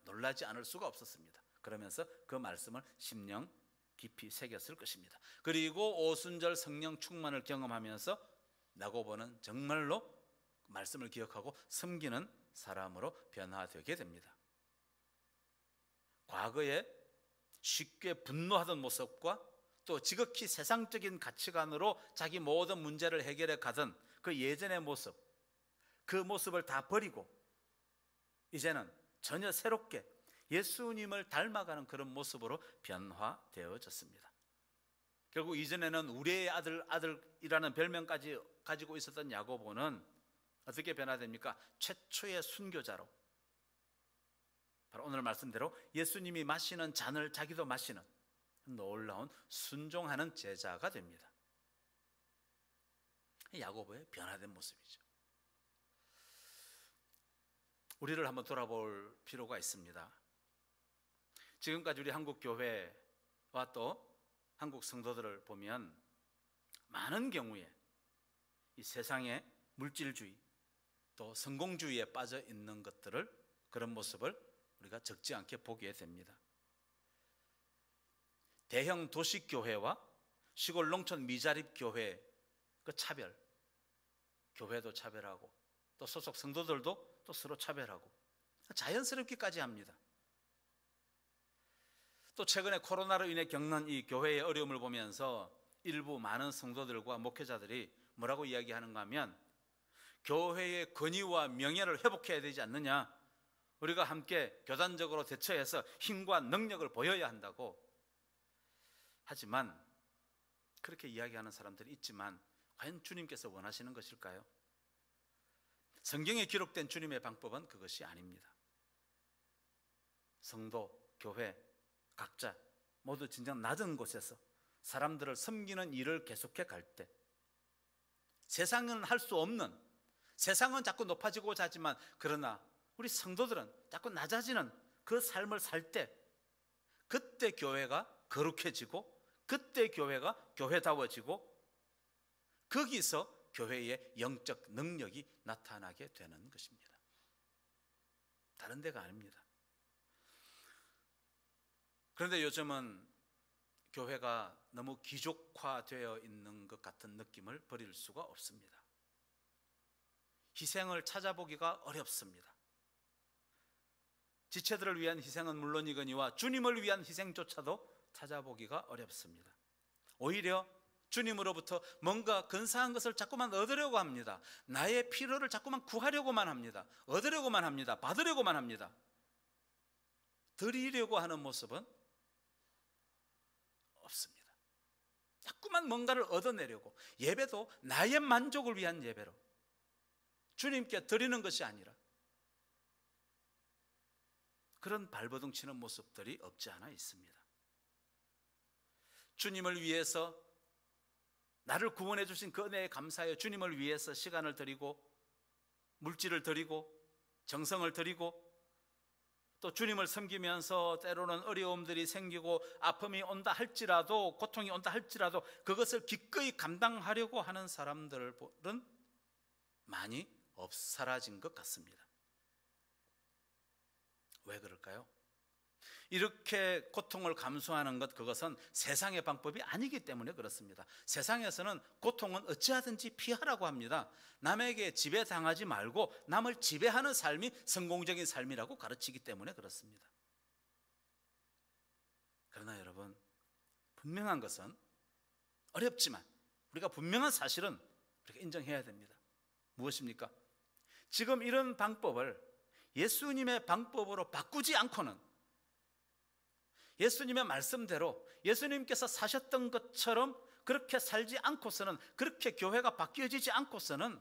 놀라지 않을 수가 없었습니다. 그러면서 그 말씀을 심령 깊이 새겼을 것입니다. 그리고 오순절 성령 충만을 경험하면서 야고보는 정말로 말씀을 기억하고 섬기는 사람으로 변화되게 됩니다. 과거에 쉽게 분노하던 모습과 또 지극히 세상적인 가치관으로 자기 모든 문제를 해결해 가던 그 예전의 모습, 그 모습을 다 버리고 이제는 전혀 새롭게 예수님을 닮아가는 그런 모습으로 변화되어졌습니다. 결국 이전에는 우리의 아들이라는 별명까지 가지고 있었던 야고보는 어떻게 변화됩니까? 최초의 순교자로, 바로 오늘 말씀대로 예수님이 마시는 잔을 자기도 마시는 놀라운 순종하는 제자가 됩니다. 야고보의 변화된 모습이죠. 우리를 한번 돌아볼 필요가 있습니다. 지금까지 우리 한국 교회와 또 한국 성도들을 보면 많은 경우에 이 세상의 물질주의 또 성공주의에 빠져 있는 것들을, 그런 모습을 우리가 적지 않게 보게 됩니다. 대형 도시교회와 시골 농촌 미자립 교회 그 차별, 교회도 차별하고 또 소속 성도들도 또 서로 차별하고 자연스럽기까지 합니다. 또 최근에 코로나로 인해 겪는 이 교회의 어려움을 보면서 일부 많은 성도들과 목회자들이 뭐라고 이야기하는가 하면 교회의 권위와 명예를 회복해야 되지 않느냐, 우리가 함께 교단적으로 대처해서 힘과 능력을 보여야 한다고. 하지만 그렇게 이야기하는 사람들이 있지만 과연 주님께서 원하시는 것일까요? 성경에 기록된 주님의 방법은 그것이 아닙니다. 성도, 교회, 각자 모두 진정 낮은 곳에서 사람들을 섬기는 일을 계속해 갈 때, 세상은 할 수 없는, 세상은 자꾸 높아지고자 하지만 그러나 우리 성도들은 자꾸 낮아지는 그 삶을 살 때, 그때 교회가 거룩해지고, 그때 교회가 교회다워지고, 거기서 교회의 영적 능력이 나타나게 되는 것입니다. 다른 데가 아닙니다. 그런데 요즘은 교회가 너무 기족화되어 있는 것 같은 느낌을 버릴 수가 없습니다. 희생을 찾아보기가 어렵습니다. 지체들을 위한 희생은 물론이거니와 주님을 위한 희생조차도 찾아보기가 어렵습니다. 오히려 주님으로부터 뭔가 근사한 것을 자꾸만 얻으려고 합니다. 나의 필요를 자꾸만 구하려고만 합니다. 얻으려고만 합니다. 받으려고만 합니다. 드리려고 하는 모습은 없습니다. 자꾸만 뭔가를 얻어내려고, 예배도 나의 만족을 위한 예배로, 주님께 드리는 것이 아니라 그런 발버둥 치는 모습들이 없지 않아 있습니다. 주님을 위해서, 나를 구원해 주신 그 은혜에 감사하여 주님을 위해서 시간을 드리고, 물질을 드리고, 정성을 드리고, 또 주님을 섬기면서 때로는 어려움들이 생기고 아픔이 온다 할지라도, 고통이 온다 할지라도 그것을 기꺼이 감당하려고 하는 사람들은 많이 사라진 것 같습니다. 왜 그럴까요? 이렇게 고통을 감수하는 것, 그것은 세상의 방법이 아니기 때문에 그렇습니다. 세상에서는 고통은 어찌하든지 피하라고 합니다. 남에게 지배당하지 말고 남을 지배하는 삶이 성공적인 삶이라고 가르치기 때문에 그렇습니다. 그러나 여러분, 분명한 것은, 어렵지만 우리가 분명한 사실은 우리가 인정해야 됩니다. 무엇입니까? 지금 이런 방법을 예수님의 방법으로 바꾸지 않고는, 예수님의 말씀대로 예수님께서 사셨던 것처럼 그렇게 살지 않고서는, 그렇게 교회가 바뀌어지지 않고서는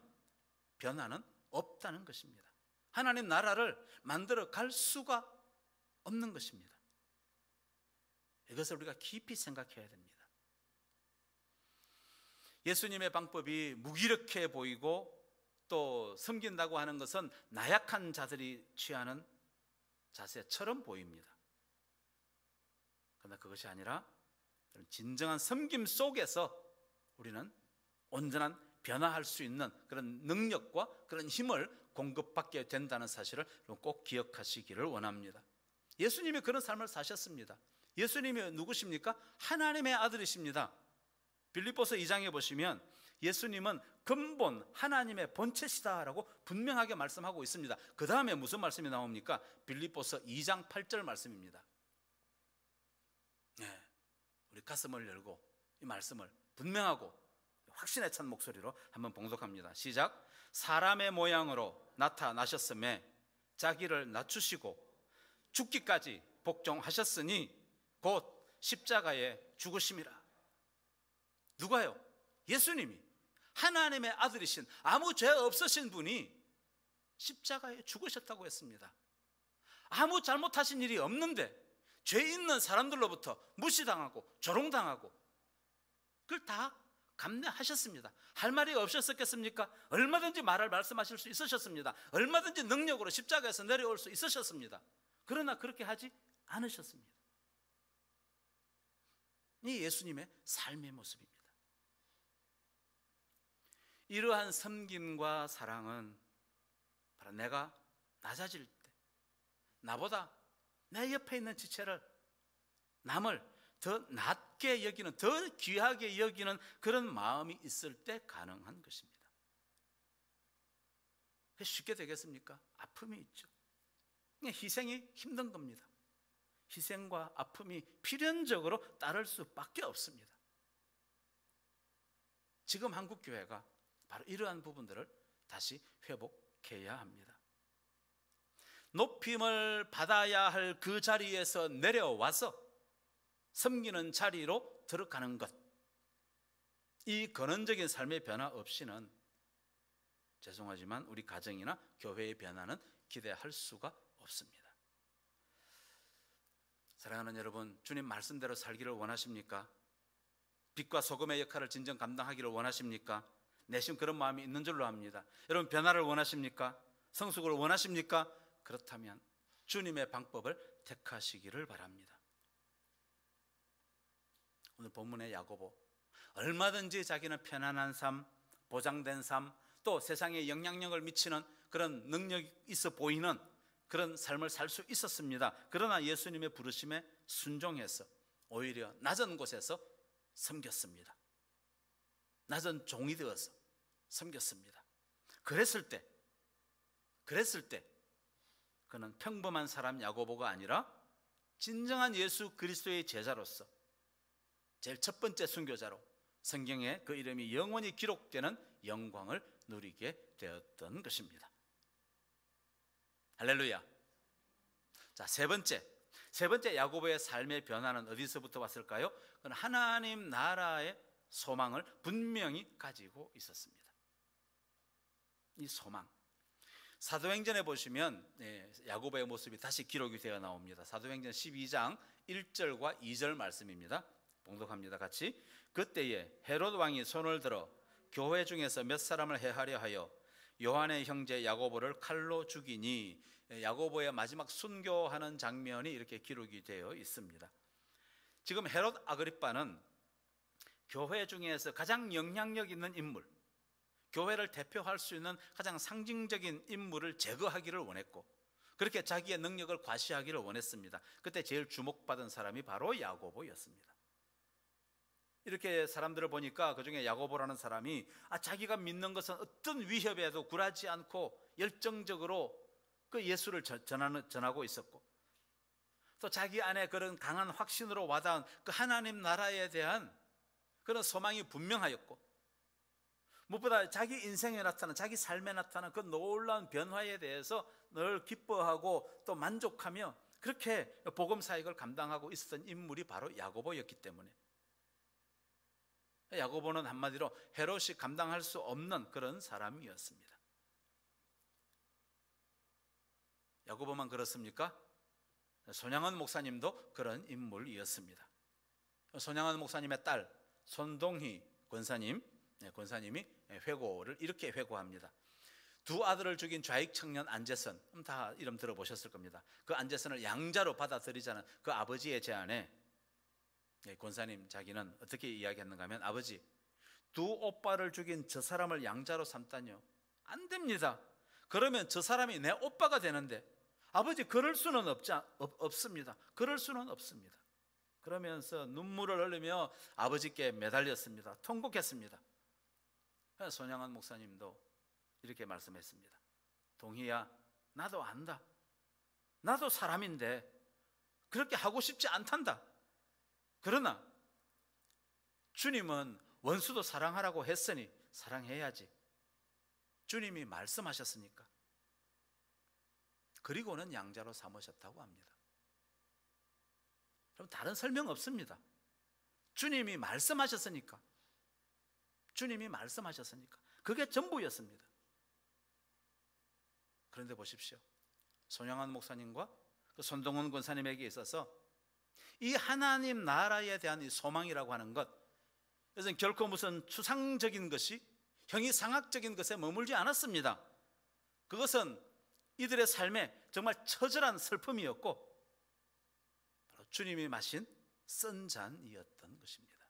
변화는 없다는 것입니다. 하나님 나라를 만들어 갈 수가 없는 것입니다. 이것을 우리가 깊이 생각해야 됩니다. 예수님의 방법이 무기력해 보이고 또 섬긴다고 하는 것은 나약한 자들이 취하는 자세처럼 보입니다. 그러나 그것이 아니라 진정한 섬김 속에서 우리는 온전한 변화할 수 있는 그런 능력과 그런 힘을 공급받게 된다는 사실을 꼭 기억하시기를 원합니다. 예수님이 그런 삶을 사셨습니다. 예수님이 누구십니까? 하나님의 아들이십니다. 빌립보서 2장에 보시면 예수님은 근본 하나님의 본체시다라고 분명하게 말씀하고 있습니다. 그 다음에 무슨 말씀이 나옵니까? 빌립보서 2장 8절 말씀입니다. 네, 우리 가슴을 열고 이 말씀을 분명하고 확신에 찬 목소리로 한번 봉독합니다. 시작. 사람의 모양으로 나타나셨음에 자기를 낮추시고 죽기까지 복종하셨으니 곧 십자가에 죽으심이라. 누가요? 예수님이, 하나님의 아들이신 아무 죄 없으신 분이 십자가에 죽으셨다고 했습니다. 아무 잘못하신 일이 없는데 죄 있는 사람들로부터 무시당하고 조롱당하고 그걸 다 감내하셨습니다. 할 말이 없었겠습니까? 얼마든지 말씀하실 수 있으셨습니다. 얼마든지 능력으로 십자가에서 내려올 수 있으셨습니다. 그러나 그렇게 하지 않으셨습니다. 이 예수님의 삶의 모습입니다. 이러한 섬김과 사랑은 바로 내가 낮아질 때, 나보다 내 옆에 있는 지체를, 남을 더 낮게 여기는, 더 귀하게 여기는 그런 마음이 있을 때 가능한 것입니다. 쉽게 되겠습니까? 아픔이 있죠. 희생이 힘든 겁니다. 희생과 아픔이 필연적으로 따를 수밖에 없습니다. 지금 한국 교회가 바로 이러한 부분들을 다시 회복해야 합니다. 높임을 받아야 할 그 자리에서 내려와서 섬기는 자리로 들어가는 것, 이 근원적인 삶의 변화 없이는 죄송하지만 우리 가정이나 교회의 변화는 기대할 수가 없습니다. 사랑하는 여러분, 주님 말씀대로 살기를 원하십니까? 빛과 소금의 역할을 진정 감당하기를 원하십니까? 내심 그런 마음이 있는 줄로 압니다. 여러분, 변화를 원하십니까? 성숙을 원하십니까? 그렇다면 주님의 방법을 택하시기를 바랍니다. 오늘 본문의 야고보, 얼마든지 자기는 편안한 삶, 보장된 삶, 또 세상에 영향력을 미치는 그런 능력이 있어 보이는 그런 삶을 살 수 있었습니다. 그러나 예수님의 부르심에 순종해서 오히려 낮은 곳에서 섬겼습니다. 낮은 종이 되어서 섬겼습니다. 그랬을 때 그는 평범한 사람 야고보가 아니라 진정한 예수 그리스도의 제자로서 제일 첫 번째 순교자로 성경에 그 이름이 영원히 기록되는 영광을 누리게 되었던 것입니다. 할렐루야. 자, 세 번째 야고보의 삶의 변화는 어디서부터 왔을까요? 그건 하나님 나라의 소망을 분명히 가지고 있었습니다. 이 소망, 사도행전에 보시면 야고보의 모습이 다시 기록이 되어 나옵니다. 사도행전 12장 1절과 2절 말씀입니다. 봉독합니다. 같이. 그때에 헤롯 왕이 손을 들어 교회 중에서 몇 사람을 해하려 하여 요한의 형제 야고보를 칼로 죽이니, 야고보의 마지막 순교하는 장면이 이렇게 기록이 되어 있습니다. 지금 헤롯 아그리빠는 교회 중에서 가장 영향력 있는 인물, 교회를 대표할 수 있는 가장 상징적인 인물을 제거하기를 원했고, 그렇게 자기의 능력을 과시하기를 원했습니다. 그때 제일 주목받은 사람이 바로 야고보였습니다. 이렇게 사람들을 보니까 그중에 야고보라는 사람이 자기가 믿는 것은 어떤 위협에도 굴하지 않고 열정적으로 그 예수를 전하고 있었고, 또 자기 안에 그런 강한 확신으로 와닿은 그 하나님 나라에 대한 그런 소망이 분명하였고, 무엇보다 자기 인생에 나타난, 자기 삶에 나타난 그 놀라운 변화에 대해서 늘 기뻐하고 또 만족하며 그렇게 복음 사역을 감당하고 있었던 인물이 바로 야고보였기 때문에, 야고보는 한마디로 헤롯이 감당할 수 없는 그런 사람이었습니다. 야고보만 그렇습니까? 손양원 목사님도 그런 인물이었습니다. 손양원 목사님의 딸 손동희 권사님이 회고를 이렇게 회고합니다. 두 아들을 죽인 좌익 청년 안재선, 다 이름 들어보셨을 겁니다. 그 안재선을 양자로 받아들이자는 그 아버지의 제안에 권사님 자기는 어떻게 이야기했는가 하면, 아버지, 두 오빠를 죽인 저 사람을 양자로 삼다뇨? 안 됩니다. 그러면 저 사람이 내 오빠가 되는데, 아버지 그럴 수는 없습니다. 그럴 수는 없습니다. 그러면서 눈물을 흘리며 아버지께 매달렸습니다. 통곡했습니다. 손양원 목사님도 이렇게 말씀했습니다. 동희야, 나도 안다. 나도 사람인데 그렇게 하고 싶지 않단다. 그러나 주님은 원수도 사랑하라고 했으니 사랑해야지. 주님이 말씀하셨으니까. 그리고는 양자로 삼으셨다고 합니다. 그럼 다른 설명 없습니다. 주님이 말씀하셨으니까. 주님이 말씀하셨으니까. 그게 전부였습니다. 그런데 보십시오. 손양원 목사님과 그 손동훈 권사님에게 있어서 이 하나님 나라에 대한 이 소망이라고 하는 것, 이것은 결코 무슨 추상적인 것이, 형이상학적인 것에 머물지 않았습니다. 그것은 이들의 삶에 정말 처절한 슬픔이었고, 바로 주님이 마신 쓴 잔이었던 것입니다.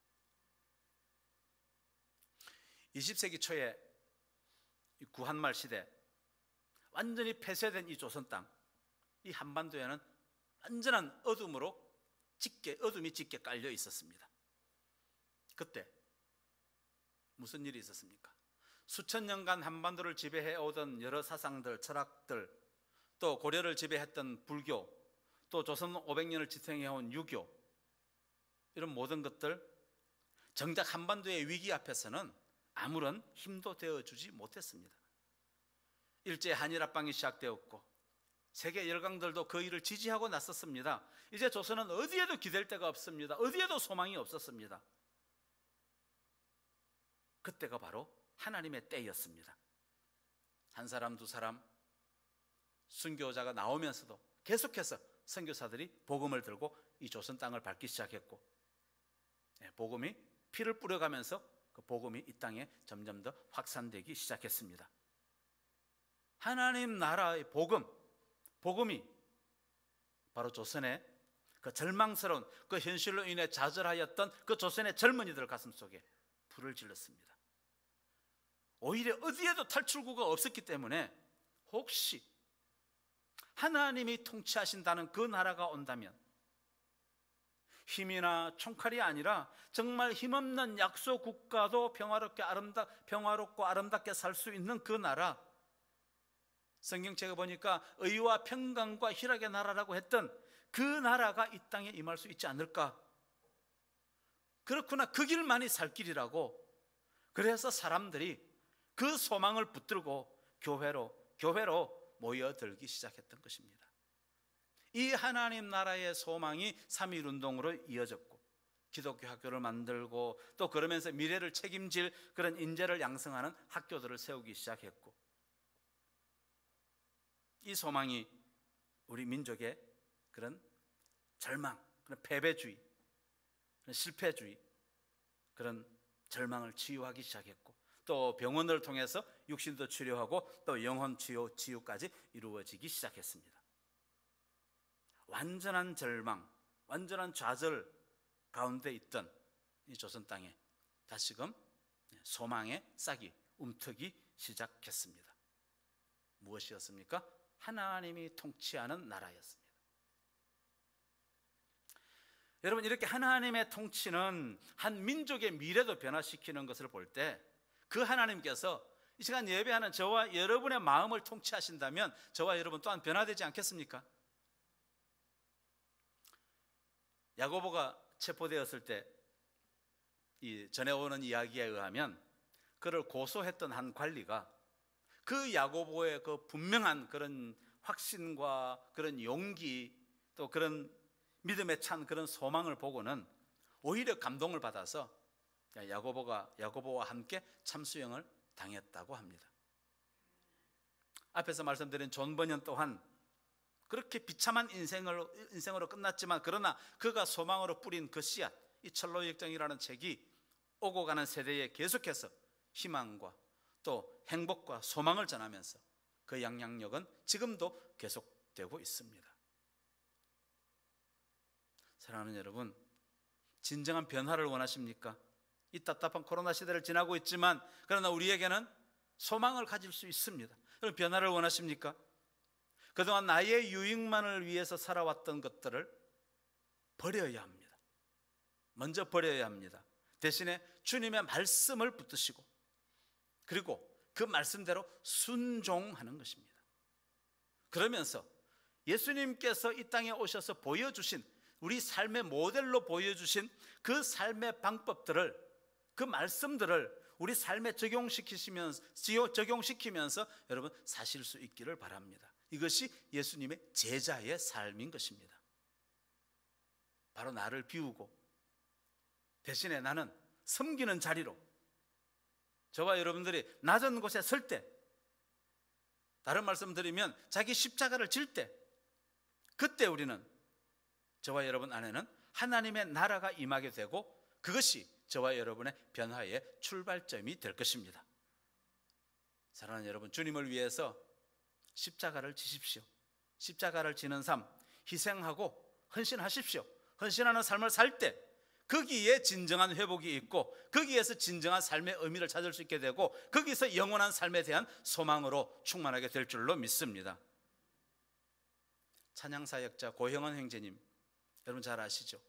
20세기 초에 구한말 시대, 완전히 폐쇄된 이 조선 땅, 이 한반도에는 완전한 어둠이 짙게 깔려 있었습니다. 그때 무슨 일이 있었습니까? 수천 년간 한반도를 지배해 오던 여러 사상들, 철학들, 또 고려를 지배했던 불교, 또 조선 500년을 지탱해온 유교, 이런 모든 것들, 정작 한반도의 위기 앞에서는 아무런 힘도 되어주지 못했습니다. 일제 한일합방이 시작되었고 세계 열강들도 그 일을 지지하고 나섰습니다. 이제 조선은 어디에도 기댈 데가 없습니다. 어디에도 소망이 없었습니다. 그때가 바로 하나님의 때였습니다. 한 사람 두 사람 순교자가 나오면서도 계속해서 선교사들이 복음을 들고 이 조선 땅을 밟기 시작했고, 복음이 피를 뿌려가면서 그 복음이 이 땅에 점점 더 확산되기 시작했습니다. 하나님 나라의 복음이 바로 조선의 그 절망스러운 그 현실로 인해 좌절하였던 그 조선의 젊은이들 가슴 속에 불을 질렀습니다. 오히려 어디에도 탈출구가 없었기 때문에 혹시 하나님이 통치하신다는 그 나라가 온다면 힘이나 총칼이 아니라 정말 힘없는 약소 국가도 평화롭고 아름답게 살 수 있는 그 나라, 성경책에 보니까 의와 평강과 희락의 나라라고 했던 그 나라가 이 땅에 임할 수 있지 않을까? 그렇구나, 그 길만이 살 길이라고. 그래서 사람들이 그 소망을 붙들고 교회로 모여들기 시작했던 것입니다. 이 하나님 나라의 소망이 3.1운동으로 이어졌고, 기독교 학교를 만들고, 또 그러면서 미래를 책임질 그런 인재를 양성하는 학교들을 세우기 시작했고, 이 소망이 우리 민족의 그런 절망, 그런 패배주의, 그런 실패주의, 그런 절망을 치유하기 시작했고, 또 병원을 통해서 육신도 치료하고 또 영혼 치유까지 이루어지기 시작했습니다. 완전한 절망, 완전한 좌절 가운데 있던 이 조선 땅에 다시금 소망의 싹이 움트기 시작했습니다. 무엇이었습니까? 하나님이 통치하는 나라였습니다. 여러분, 이렇게 하나님의 통치는 한 민족의 미래도 변화시키는 것을 볼 때 그 하나님께서 이 시간 예배하는 저와 여러분의 마음을 통치하신다면 저와 여러분 또한 변화되지 않겠습니까? 야고보가 체포되었을 때 이 전해오는 이야기에 의하면 그를 고소했던 한 관리가 그 야고보의 그 분명한 그런 확신과 그런 용기, 또 그런 믿음에 찬 그런 소망을 보고는 오히려 감동을 받아서 야고보와 함께 참수형을 당했다고 합니다. 앞에서 말씀드린 존 버년 또한 그렇게 비참한 인생으로 끝났지만, 그러나 그가 소망으로 뿌린 그 씨앗, 이 철로역정이라는 책이 오고 가는 세대에 계속해서 희망과 또 행복과 소망을 전하면서 그 영향력은 지금도 계속되고 있습니다. 사랑하는 여러분, 진정한 변화를 원하십니까? 이 답답한 코로나 시대를 지나고 있지만 그러나 우리에게는 소망을 가질 수 있습니다. 그럼 변화를 원하십니까? 그동안 나의 유익만을 위해서 살아왔던 것들을 버려야 합니다. 먼저 버려야 합니다. 대신에 주님의 말씀을 붙드시고, 그리고 그 말씀대로 순종하는 것입니다. 그러면서 예수님께서 이 땅에 오셔서 보여주신, 우리 삶의 모델로 보여주신 그 삶의 방법들을, 그 말씀들을 우리 삶에 적용시키면서 여러분 사실 수 있기를 바랍니다. 이것이 예수님의 제자의 삶인 것입니다. 바로 나를 비우고 대신에 나는 섬기는 자리로, 저와 여러분들이 낮은 곳에 설 때, 다른 말씀 드리면 자기 십자가를 질 때, 그때 우리는, 저와 여러분 안에는 하나님의 나라가 임하게 되고 그것이 저와 여러분의 변화의 출발점이 될 것입니다. 사랑하는 여러분, 주님을 위해서 십자가를 지십시오. 십자가를 지는 삶, 희생하고 헌신하십시오. 헌신하는 삶을 살 때 거기에 진정한 회복이 있고, 거기에서 진정한 삶의 의미를 찾을 수 있게 되고, 거기서 영원한 삶에 대한 소망으로 충만하게 될 줄로 믿습니다. 찬양사역자 고형원 형제님, 여러분 잘 아시죠?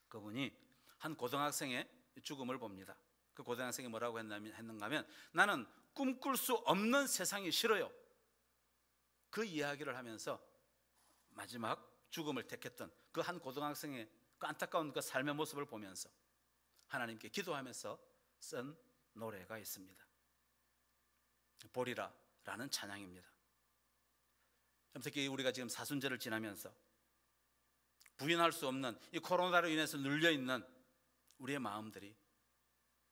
그분이 한 고등학생의 죽음을 봅니다. 그 고등학생이 뭐라고 했는가 하면, 나는 꿈꿀 수 없는 세상이 싫어요. 그 이야기를 하면서 마지막 죽음을 택했던 그 한 고등학생의 그 안타까운 그 삶의 모습을 보면서 하나님께 기도하면서 쓴 노래가 있습니다. 보리라 라는 찬양입니다. 특히 우리가 지금 사순절을 지나면서 부인할 수 없는 이 코로나로 인해서 눌려있는 우리의 마음들이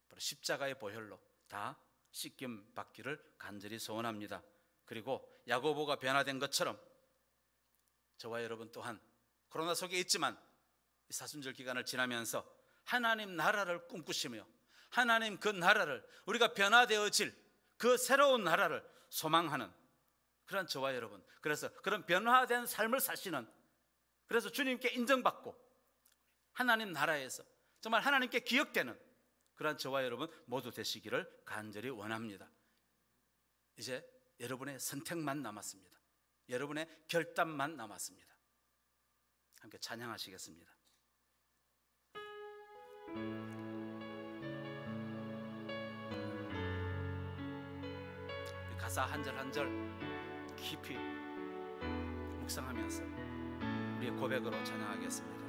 바로 십자가의 보혈로 다 씻김 받기를 간절히 소원합니다. 그리고 야고보가 변화된 것처럼 저와 여러분 또한 코로나 속에 있지만 이 사순절 기간을 지나면서 하나님 나라를 꿈꾸시며 하나님 그 나라를 우리가 변화되어질 그 새로운 나라를 소망하는 그런 저와 여러분, 그래서 그런 변화된 삶을 사시는, 그래서 주님께 인정받고 하나님 나라에서 정말 하나님께 기억되는 그런 저와 여러분 모두 되시기를 간절히 원합니다. 이제 여러분의 선택만 남았습니다. 여러분의 결단만 남았습니다. 함께 찬양하시겠습니다. 가사 한 절 한 절 깊이 묵상하면서 우리의 고백으로 찬양하겠습니다.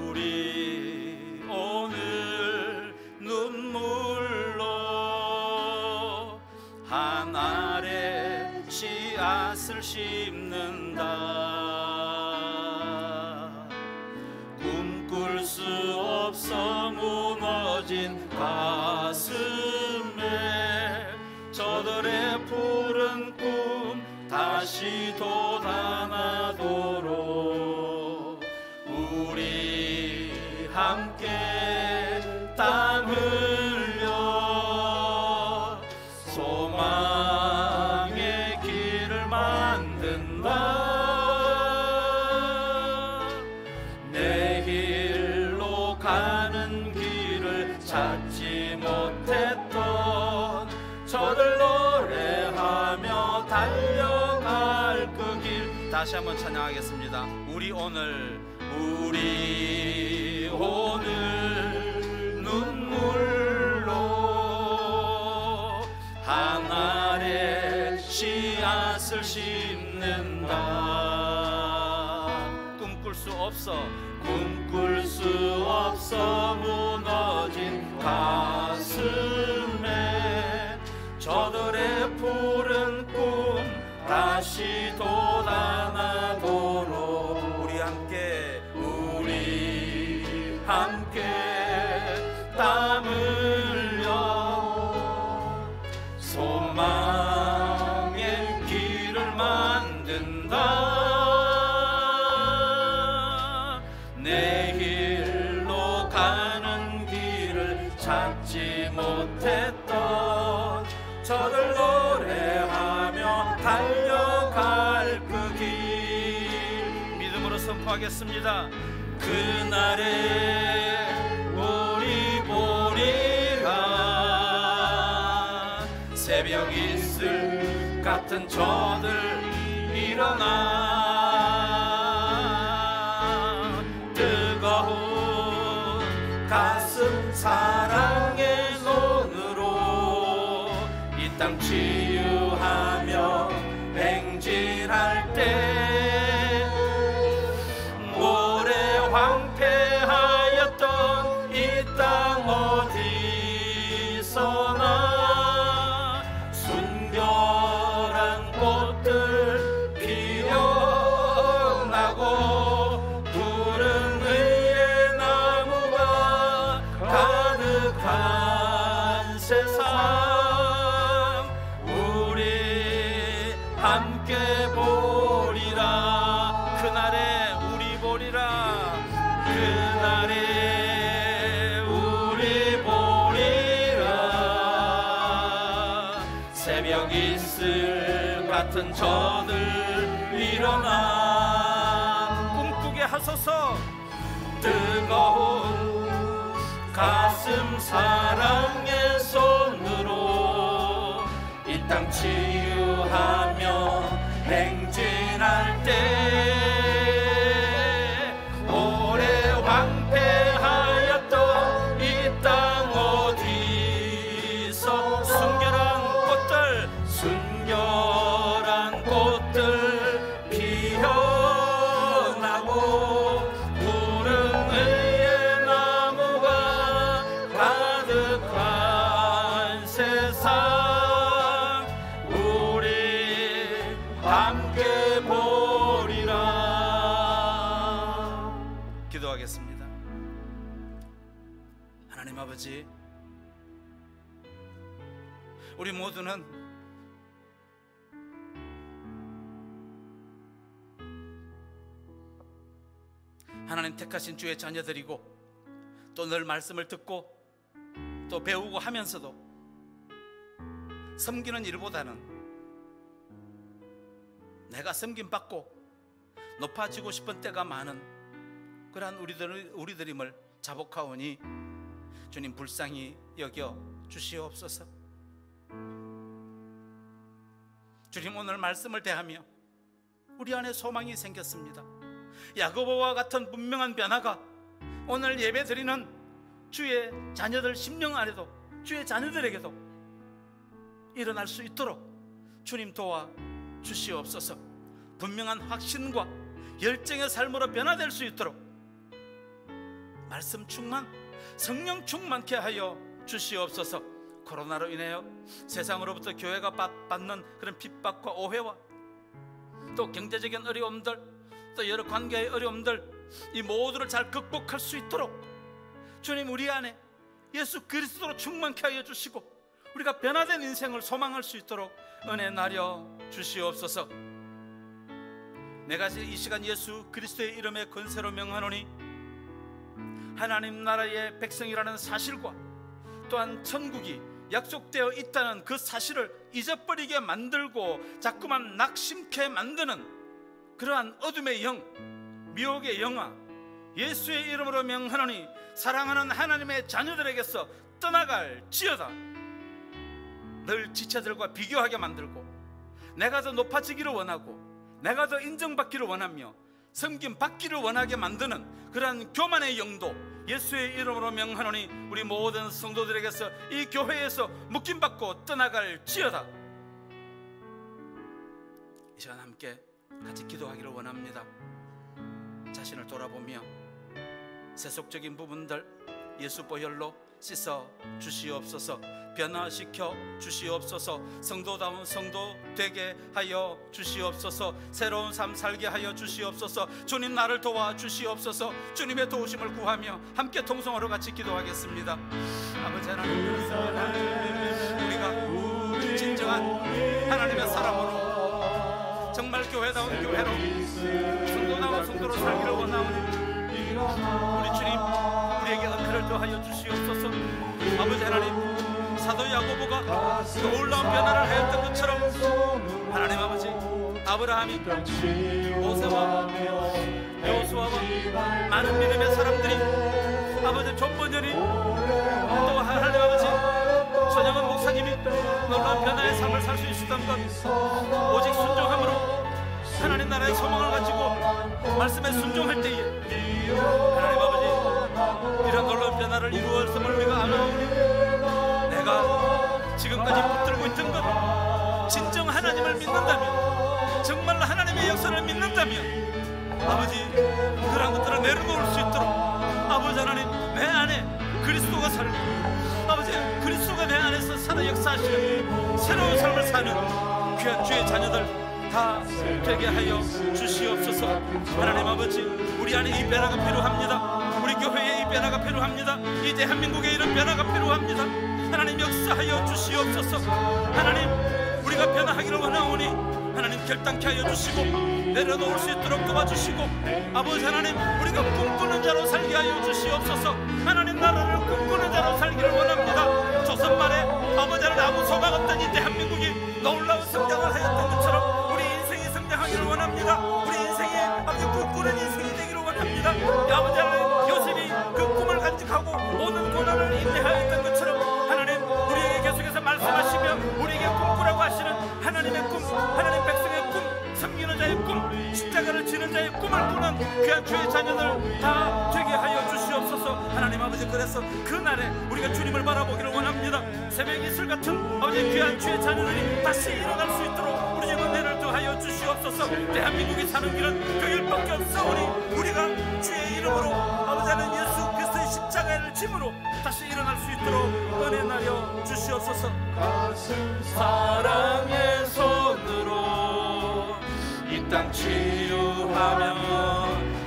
우리 오늘 눈물로 한 알에 씨앗을 심는다. 꿈꿀 수 없어 무너진 가슴에 저들의 푸른 꿈 다시 돋아나도록 우리 함께 땀 흘려 소망의 길을 만든다. 내일로 가는 길을 찾지 못했던 저들 노래하며 달려갈 그 길 다시 한번 찬양하겠습니다. 우리 오늘 눈물로 한 알에 씨앗을 심는다. 꿈꿀 수 없어 무너진 가슴에 저들의 푸른 꿈 다시 돋아나도록 우리 함께 땀 흘려 소망의 길을 만든다. 내일로 가는 길을 찾지 못했던 저들 노래하며 달려갈 그 길 믿음으로 선포하겠습니다. 그날에 우리 보리라. 새벽 이슬 같은 저들 일어나 뜨거운 가슴 사랑의 손으로 이 땅 치유하며 행진할 때 오래 황폐하였던 이 땅 어디서나 순결한 꽃들 피어나고 푸른 의의 나무가 가득한 세상 우리 함께 보리라. 그날에 우리 보리라. 그날에 우리 보리라. 새벽 이슬 같은 저들 일어나 꿈꾸게 하소서. 뜨거운 가슴 사랑의 손으로 이 땅 치유하며 행진할 때 오래 황폐하였던 이 땅 어디서 순결한 꽃들 피어나고 푸른 의의 나무가 가득한 함께 보리라. 기도하겠습니다. 하나님 아버지, 우리 모두는 하나님 택하신 주의 자녀들이고 또 늘 말씀을 듣고 또 배우고 하면서도 섬기는 일보다는 내가 섬김받고 높아지고 싶은 때가 많은 그러한 우리들임을 자복하오니 주님 불쌍히 여겨 주시옵소서. 주님, 오늘 말씀을 대하며 우리 안에 소망이 생겼습니다. 야고보와 같은 분명한 변화가 오늘 예배 드리는 주의 자녀들 심령 안에도, 주의 자녀들에게도 일어날 수 있도록 주님 도와 주시옵소서. 분명한 확신과 열정의 삶으로 변화될 수 있도록 말씀 충만, 성령 충만케 하여 주시옵소서. 코로나로 인하여 세상으로부터 교회가 받는 그런 핍박과 오해와 또 경제적인 어려움들, 또 여러 관계의 어려움들, 이 모두를 잘 극복할 수 있도록 주님 우리 안에 예수 그리스도로 충만케 하여 주시고 우리가 변화된 인생을 소망할 수 있도록 은혜 나려 주시옵소서. 내가 이 시간 예수 그리스도의 이름의 권세로 명하노니 하나님 나라의 백성이라는 사실과 또한 천국이 약속되어 있다는 그 사실을 잊어버리게 만들고 자꾸만 낙심케 만드는 그러한 어둠의 영, 미혹의 영아 예수의 이름으로 명하노니 사랑하는 하나님의 자녀들에게서 떠나갈지어다. 늘 지체들과 비교하게 만들고 내가 더 높아지기를 원하고 내가 더 인정받기를 원하며 섬김받기를 원하게 만드는 그러한 교만의 영도 예수의 이름으로 명하노니 우리 모든 성도들에게서 이 교회에서 묶임받고 떠나갈지어다. 이 시간 함께 같이 기도하기를 원합니다. 자신을 돌아보며 세속적인 부분들 예수 보혈로 씻어 주시옵소서. 변화시켜 주시옵소서. 성도다운 성도 되게 하여 주시옵소서. 새로운 삶 살게 하여 주시옵소서. 주님 나를 도와 주시옵소서. 주님의 도우심을 구하며 함께 통성으로 같이 기도하겠습니다. 아버지 하나님, 우리가 진정한 하나님의 사람으로 정말 교회다운 교회로 성도다운 성도로 살기를 원하오니 우리 주님 우리에게 은혜를 더하여 주시옵소서. 아버지 하나님, 사도 야고보가 놀라운 변화를 하였던 것처럼 하나님 아버지, 아브라함이 모세와 여호수아와 많은 믿음의 사람들이 아버지 존번연이 또 하나님 아버지 손영은 목사님이 놀라운 변화의 삶을 살 수 있었던 것 오직 순종함으로 하나님 나라의 소망을 가지고 말씀에 순종할 때에 하나님 아버지 이런 놀라운 변화를 이루었음을 우리가 알아오니 내가 지금까지 붙들고 있던 것 진정 하나님을 믿는다면, 정말 하나님의 역사를 믿는다면 아버지 그런 것들을 내려놓을 수 있도록 아버지 하나님 내 안에 그리스도가 살고 아버지 그리스도가 내 안에서 살아 역사하시는 새로운 삶을 사는 귀한 주의 자녀들 다 되게 하여 주시옵소서. 하나님 아버지, 우리 안에 이 변화가 필요합니다. 우리 교회에 이 변화가 필요합니다. 이 대한민국에 이런 변화가 필요합니다. 하나님 역사하여 주시옵소서. 하나님 우리가 변화하기를 원하오니 하나님 결단케 하여 주시고 내려놓을 수 있도록 도와주시고 아버지 하나님 우리가 꿈꾸는 자로 살게 하여 주시옵소서. 하나님 나라를 꿈꾸는 자로 살기를 원합니다. 조선말에 아버지 하나님 아무 소망 없던 이 대한민국이 놀라운 성장을 하였던 것처럼 우리 인생이 성장하기를 원합니다. 우리 인생이 아버지 꿈꾸는 인생이 되기를 원합니다. 아버지 하나님 요셉이 그 꿈을 간직하고 모든 고난을 인내하였던 것처럼 하나님 우리에게 계속해서 말씀하시며 우리에게 꿈꾸라고 하시는 하나님의 꿈, 하나님 백성의 꿈, 섬기는 자의 꿈, 십자가를 지는 자의 꿈을 꾸는 귀한 주의 자녀들 다 되게 하여 주시옵소서. 하나님 아버지, 그래서 그날에 우리가 주님을 바라보기를 원합니다. 새벽 이슬 같은 아버지 귀한 주의 자녀들이 다시 일어날 수 있도록 우리 집은 은혜를 더하여 주시옵소서. 대한민국이 사는 길은 그 길밖에 없사오니 우리가 주의 이름으로 아버지 하나님 예수 그리스도의 십자가를 짐으로 다시 일어날 수 있도록 은혜 나려 주시옵소서. 사랑의 손으로 땅 치유하며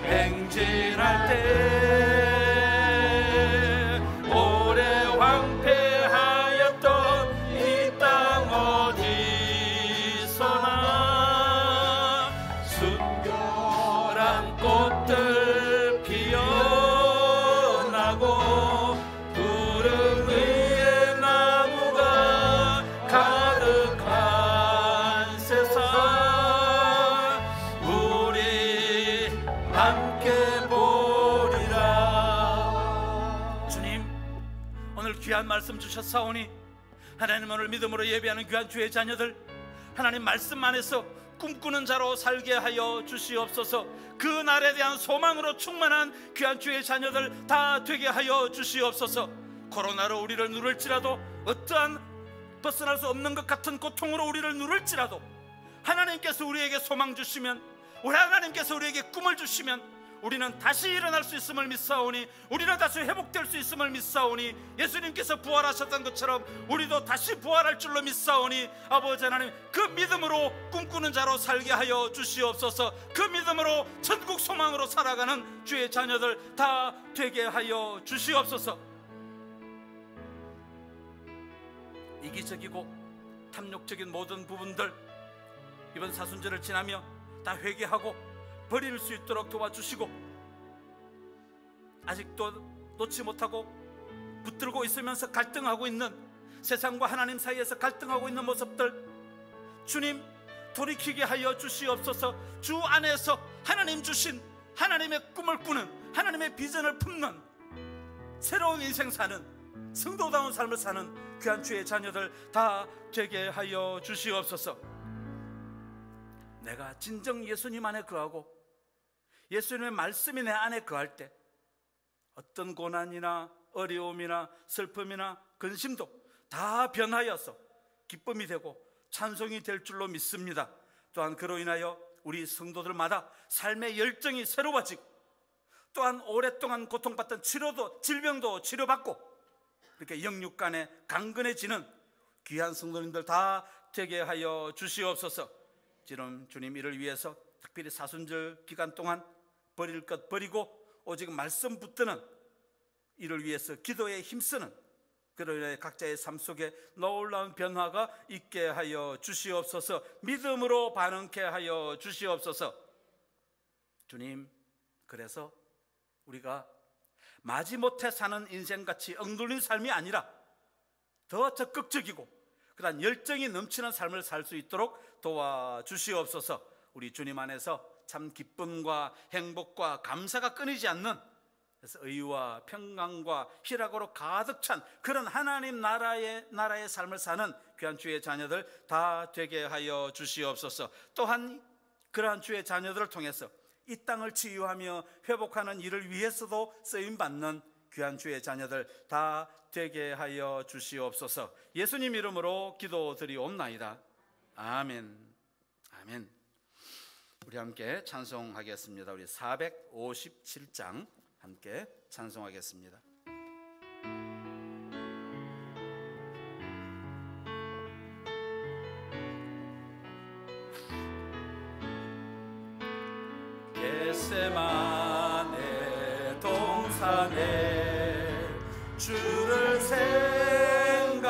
행진할 때 오래 황폐하였던 이 땅 어디서나 순결한 꽃들 피어나고 푸른 의의 나무가 가득한 세상 우리 함께 보리라. 주님, 오늘 귀한 말씀 주셨사오니 하나님, 오늘 믿음으로 예배하는 귀한 주의 자녀들, 하나님 말씀 안에서 꿈꾸는 자로 살게 하여 주시옵소서. 그 날에 대한 소망으로 충만한 귀한 주의 자녀들 다 되게 하여 주시옵소서. 코로나로 우리를 누를지라도, 어떠한 벗어날 수 없는 것 같은 고통으로 우리를 누를지라도 하나님께서 우리에게 소망 주시면, 우리 하나님께서 우리에게 꿈을 주시면 우리는 다시 일어날 수 있음을 믿사오니, 우리는 다시 회복될 수 있음을 믿사오니, 예수님께서 부활하셨던 것처럼 우리도 다시 부활할 줄로 믿사오니, 아버지 하나님, 그 믿음으로 꿈꾸는 자로 살게 하여 주시옵소서. 그 믿음으로 천국 소망으로 살아가는 주의 자녀들 다 되게 하여 주시옵소서. 이기적이고 탐욕적인 모든 부분들 이번 사순절을 지나며 다 회개하고 버릴 수 있도록 도와주시고, 아직도 놓지 못하고 붙들고 있으면서 갈등하고 있는, 세상과 하나님 사이에서 갈등하고 있는 모습들, 주님 돌이키게 하여 주시옵소서. 주 안에서 하나님 주신 하나님의 꿈을 꾸는, 하나님의 비전을 품는 새로운 인생 사는, 성도다운 삶을 사는 귀한 주의 자녀들 다 되게 하여 주시옵소서. 내가 진정 예수님 안에 거하고 예수님의 말씀이 내 안에 거할 때 어떤 고난이나 어려움이나 슬픔이나 근심도 다 변하여서 기쁨이 되고 찬송이 될 줄로 믿습니다. 또한 그로 인하여 우리 성도들마다 삶의 열정이 새로워지고, 또한 오랫동안 고통받던 질병도 치료받고, 이렇게 영육간에 강건해지는 귀한 성도님들 다 되게 하여 주시옵소서. 지금 주님 이를 위해서 특별히 사순절 기간 동안 버릴 것 버리고 오직 말씀 붙드는, 이를 위해서 기도에 힘쓰는, 그로 인해 각자의 삶 속에 놀라운 변화가 있게 하여 주시옵소서. 믿음으로 반응케 하여 주시옵소서. 주님, 그래서 우리가 마지못해 사는 인생같이 엉눌린 삶이 아니라 더 적극적이고 그러한 열정이 넘치는 삶을 살 수 있도록 도와주시옵소서. 우리 주님 안에서 참 기쁨과 행복과 감사가 끊이지 않는, 그래서 의와 평강과 희락으로 가득 찬 그런 하나님 나라의 삶을 사는 귀한 주의 자녀들 다 되게 하여 주시옵소서. 또한 그러한 주의 자녀들을 통해서 이 땅을 치유하며 회복하는 일을 위해서도 쓰임받는 귀한 주의 자녀들 다 되게 하여 주시옵소서. 예수님 이름으로 기도드리옵나이다. 아멘. 아멘. 우리 함께 찬송하겠습니다. 우리 457장 함께 찬송하겠습니다. 겟세마네 동산에 주를 생각할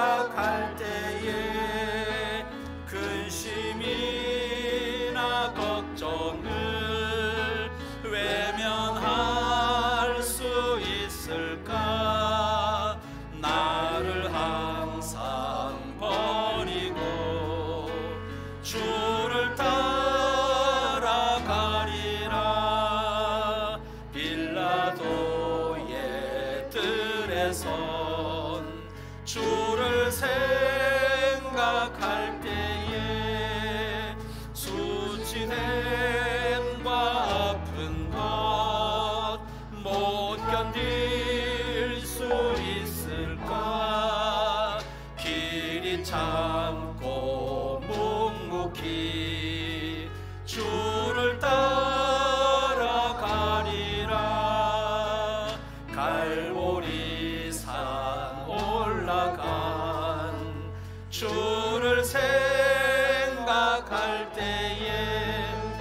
때에 근심이나 걱정을 외면할 수 있을까? 나를 항상 버리고 주를 따라가리라. 빌라도의 뜰에선 주를 생각할 때에 수치됨과 아픈 것 못 견딜 수 있을까? 길이 참고 묵묵히 주를 따라가리라. 갈보리산 올라간 주를 생각할 때에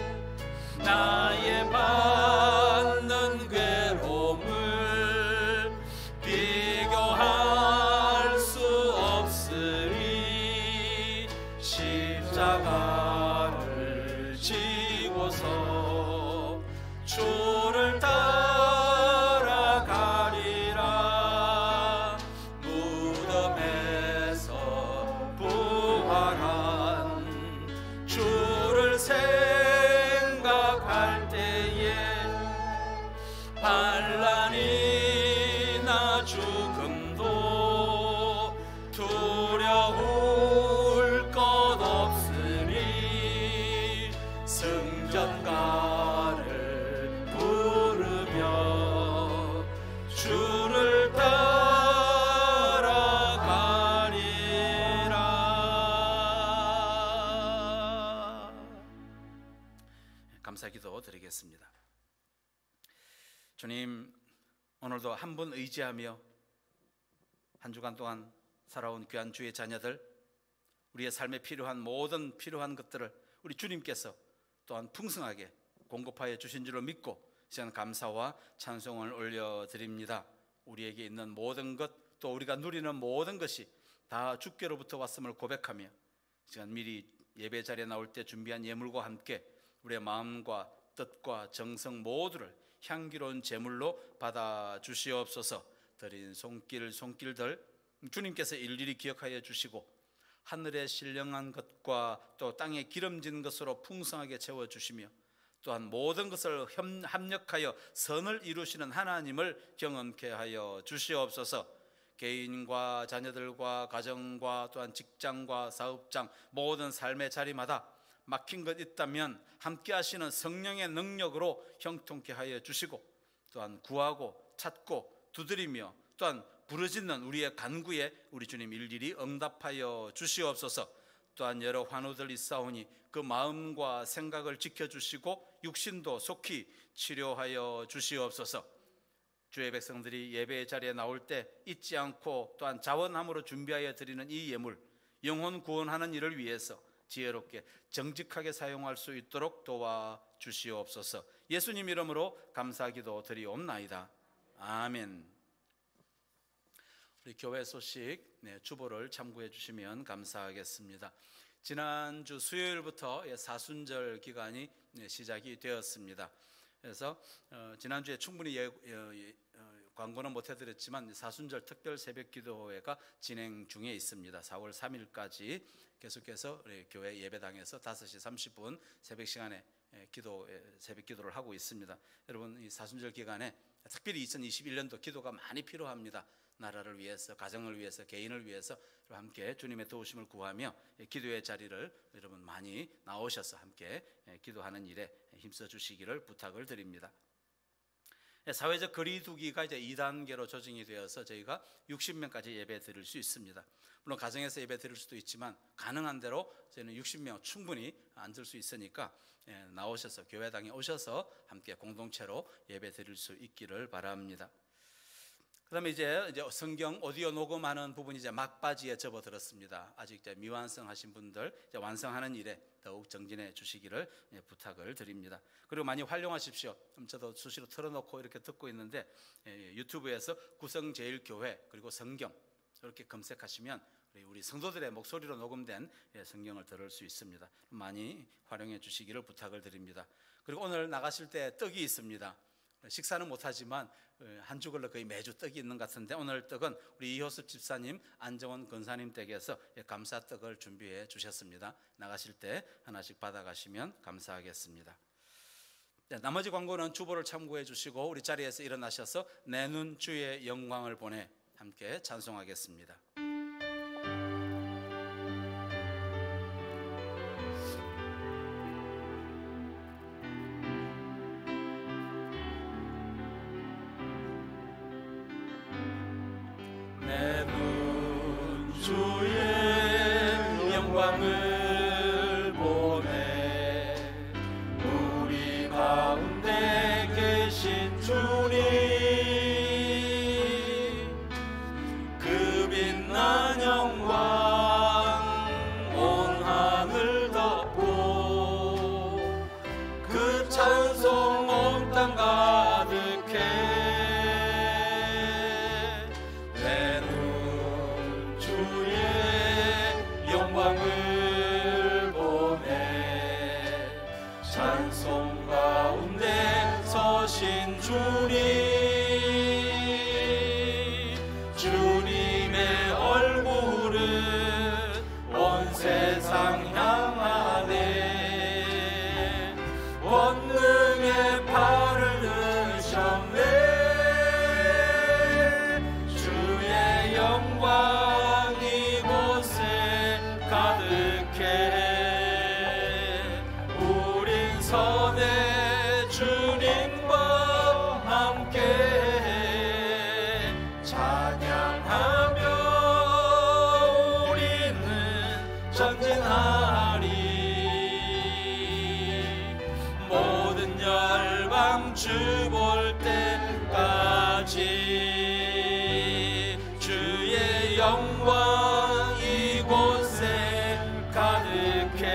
감사기도 드리겠습니다. 주님, 오늘도 한 분 의지하며 한 주간 동안 살아온 귀한 주의 자녀들, 우리의 삶에 필요한 모든 필요한 것들을 우리 주님께서 또한 풍성하게 공급하여 주신 줄로 믿고 이 시간 감사와 찬송을 올려드립니다. 우리에게 있는 모든 것, 또 우리가 누리는 모든 것이 다 주께로부터 왔음을 고백하며 이 시간 미리 예배 자리에 나올 때 준비한 예물과 함께 우리의 마음과 뜻과 정성 모두를 향기로운 제물로 받아 주시옵소서. 드린 손길들 주님께서 일일이 기억하여 주시고 하늘에 신령한 것과 또 땅에 기름진 것으로 풍성하게 채워주시며 또한 모든 것을 합력하여 선을 이루시는 하나님을 경험케 하여 주시옵소서. 개인과 자녀들과 가정과 또한 직장과 사업장 모든 삶의 자리마다 막힌 것 있다면 함께 하시는 성령의 능력으로 형통케 하여 주시고 또한 구하고 찾고 두드리며 또한 부르짖는 우리의 간구에 우리 주님 일일이 응답하여 주시옵소서. 또한 여러 환우들 있사오니 그 마음과 생각을 지켜주시고 육신도 속히 치료하여 주시옵소서. 주의 백성들이 예배의 자리에 나올 때 잊지 않고 또한 자원함으로 준비하여 드리는 이 예물, 영혼 구원하는 일을 위해서 지혜롭게 정직하게 사용할 수 있도록 도와주시옵소서. 예수님 이름으로 감사기도 드리옵나이다. 아멘. 우리 교회 소식 주보를 참고해 주시면 감사하겠습니다. 지난주 수요일부터 사순절 기간이 시작이 되었습니다. 그래서 지난주에 충분히 광고는 못 해드렸지만 사순절 특별 새벽기도회가 진행 중에 있습니다. 4월 3일까지 계속해서 우리 교회 예배당에서 5시 30분 새벽 시간에 새벽 기도를 하고 있습니다. 여러분, 이 사순절 기간에 특별히 2021년도 기도가 많이 필요합니다. 나라를 위해서, 가정을 위해서, 개인을 위해서 함께 주님의 도우심을 구하며 기도의 자리를 여러분 많이 나오셔서 함께 기도하는 일에 힘써 주시기를 부탁을 드립니다. 사회적 거리두기가 이제 2단계로 조정이 되어서 저희가 60명까지 예배 드릴 수 있습니다. 물론 가정에서 예배 드릴 수도 있지만 가능한 대로 저희는 60명 충분히 앉을 수 있으니까 나오셔서 교회당에 오셔서 함께 공동체로 예배 드릴 수 있기를 바랍니다. 그다음에 이제 성경 오디오 녹음하는 부분이 이제 막바지에 접어들었습니다. 아직 이제 미완성하신 분들 이제 완성하는 일에 더욱 정진해 주시기를 부탁을 드립니다. 그리고 많이 활용하십시오. 저도 수시로 틀어놓고 이렇게 듣고 있는데 유튜브에서 구성제일교회 그리고 성경 이렇게 검색하시면 우리 성도들의 목소리로 녹음된 성경을 들을 수 있습니다. 많이 활용해 주시기를 부탁을 드립니다. 그리고 오늘 나가실 때 떡이 있습니다. 식사는 못하지만 한 주걸로 거의 매주 떡이 있는 것 같은데 오늘 떡은 우리 이효섭 집사님, 안정원 권사님 댁에서 감사떡을 준비해 주셨습니다. 나가실 때 하나씩 받아가시면 감사하겠습니다. 나머지 광고는 주보를 참고해 주시고 우리 자리에서 일어나셔서 내 눈 주의 영광을 보내 함께 찬송하겠습니다. 내 눈 주의 영광을 보내 우리 가운데 계신 주님 그 빛난 영광 온 하늘 덮고 그 찬송 온 땅 가득해 영광을 보내 찬송 가운데 서신 주님의 얼굴은 온 세상 향하네 권능의 팔을 드셨네 주의 영광 이곳에 가득해 우린 선의 주님과 함께 찬양하며 우리는 전진하리 열방 주 볼 때까지 주의 영광 이곳에 가득해.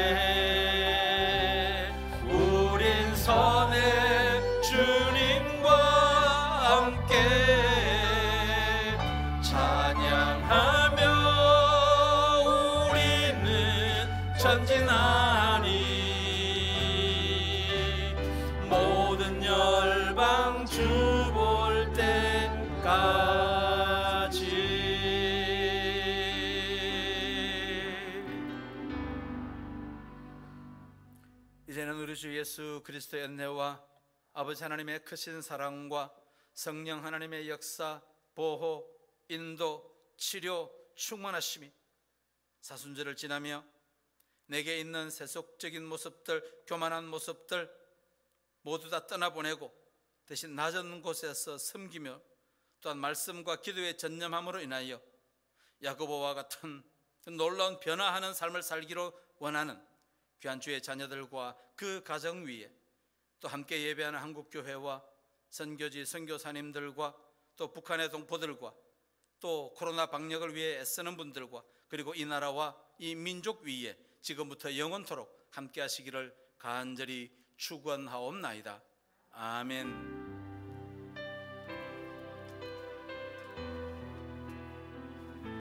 우린 선의 주님과 함께 찬양하며 우리는 전진하니. 모든 열방 주 볼 때까지. 이제는 우리 주 예수 그리스도의 은혜와 아버지 하나님의 크신 사랑과 성령 하나님의 역사, 보호, 인도, 치료, 충만하심이 사순절을 지나며 내게 있는 세속적인 모습들, 교만한 모습들 모두 다 떠나보내고 대신 낮은 곳에서 섬기며 또한 말씀과 기도의 전념함으로 인하여 야고보와 같은 놀라운 변화하는 삶을 살기로 원하는 귀한 주의 자녀들과 그 가정 위에 또 함께 예배하는 한국교회와 선교지 선교사님들과 또 북한의 동포들과 또 코로나 방역을 위해 애쓰는 분들과 그리고 이 나라와 이 민족 위에 지금부터 영원토록 함께 하시기를 간절히 축원하옵나이다. 아멘.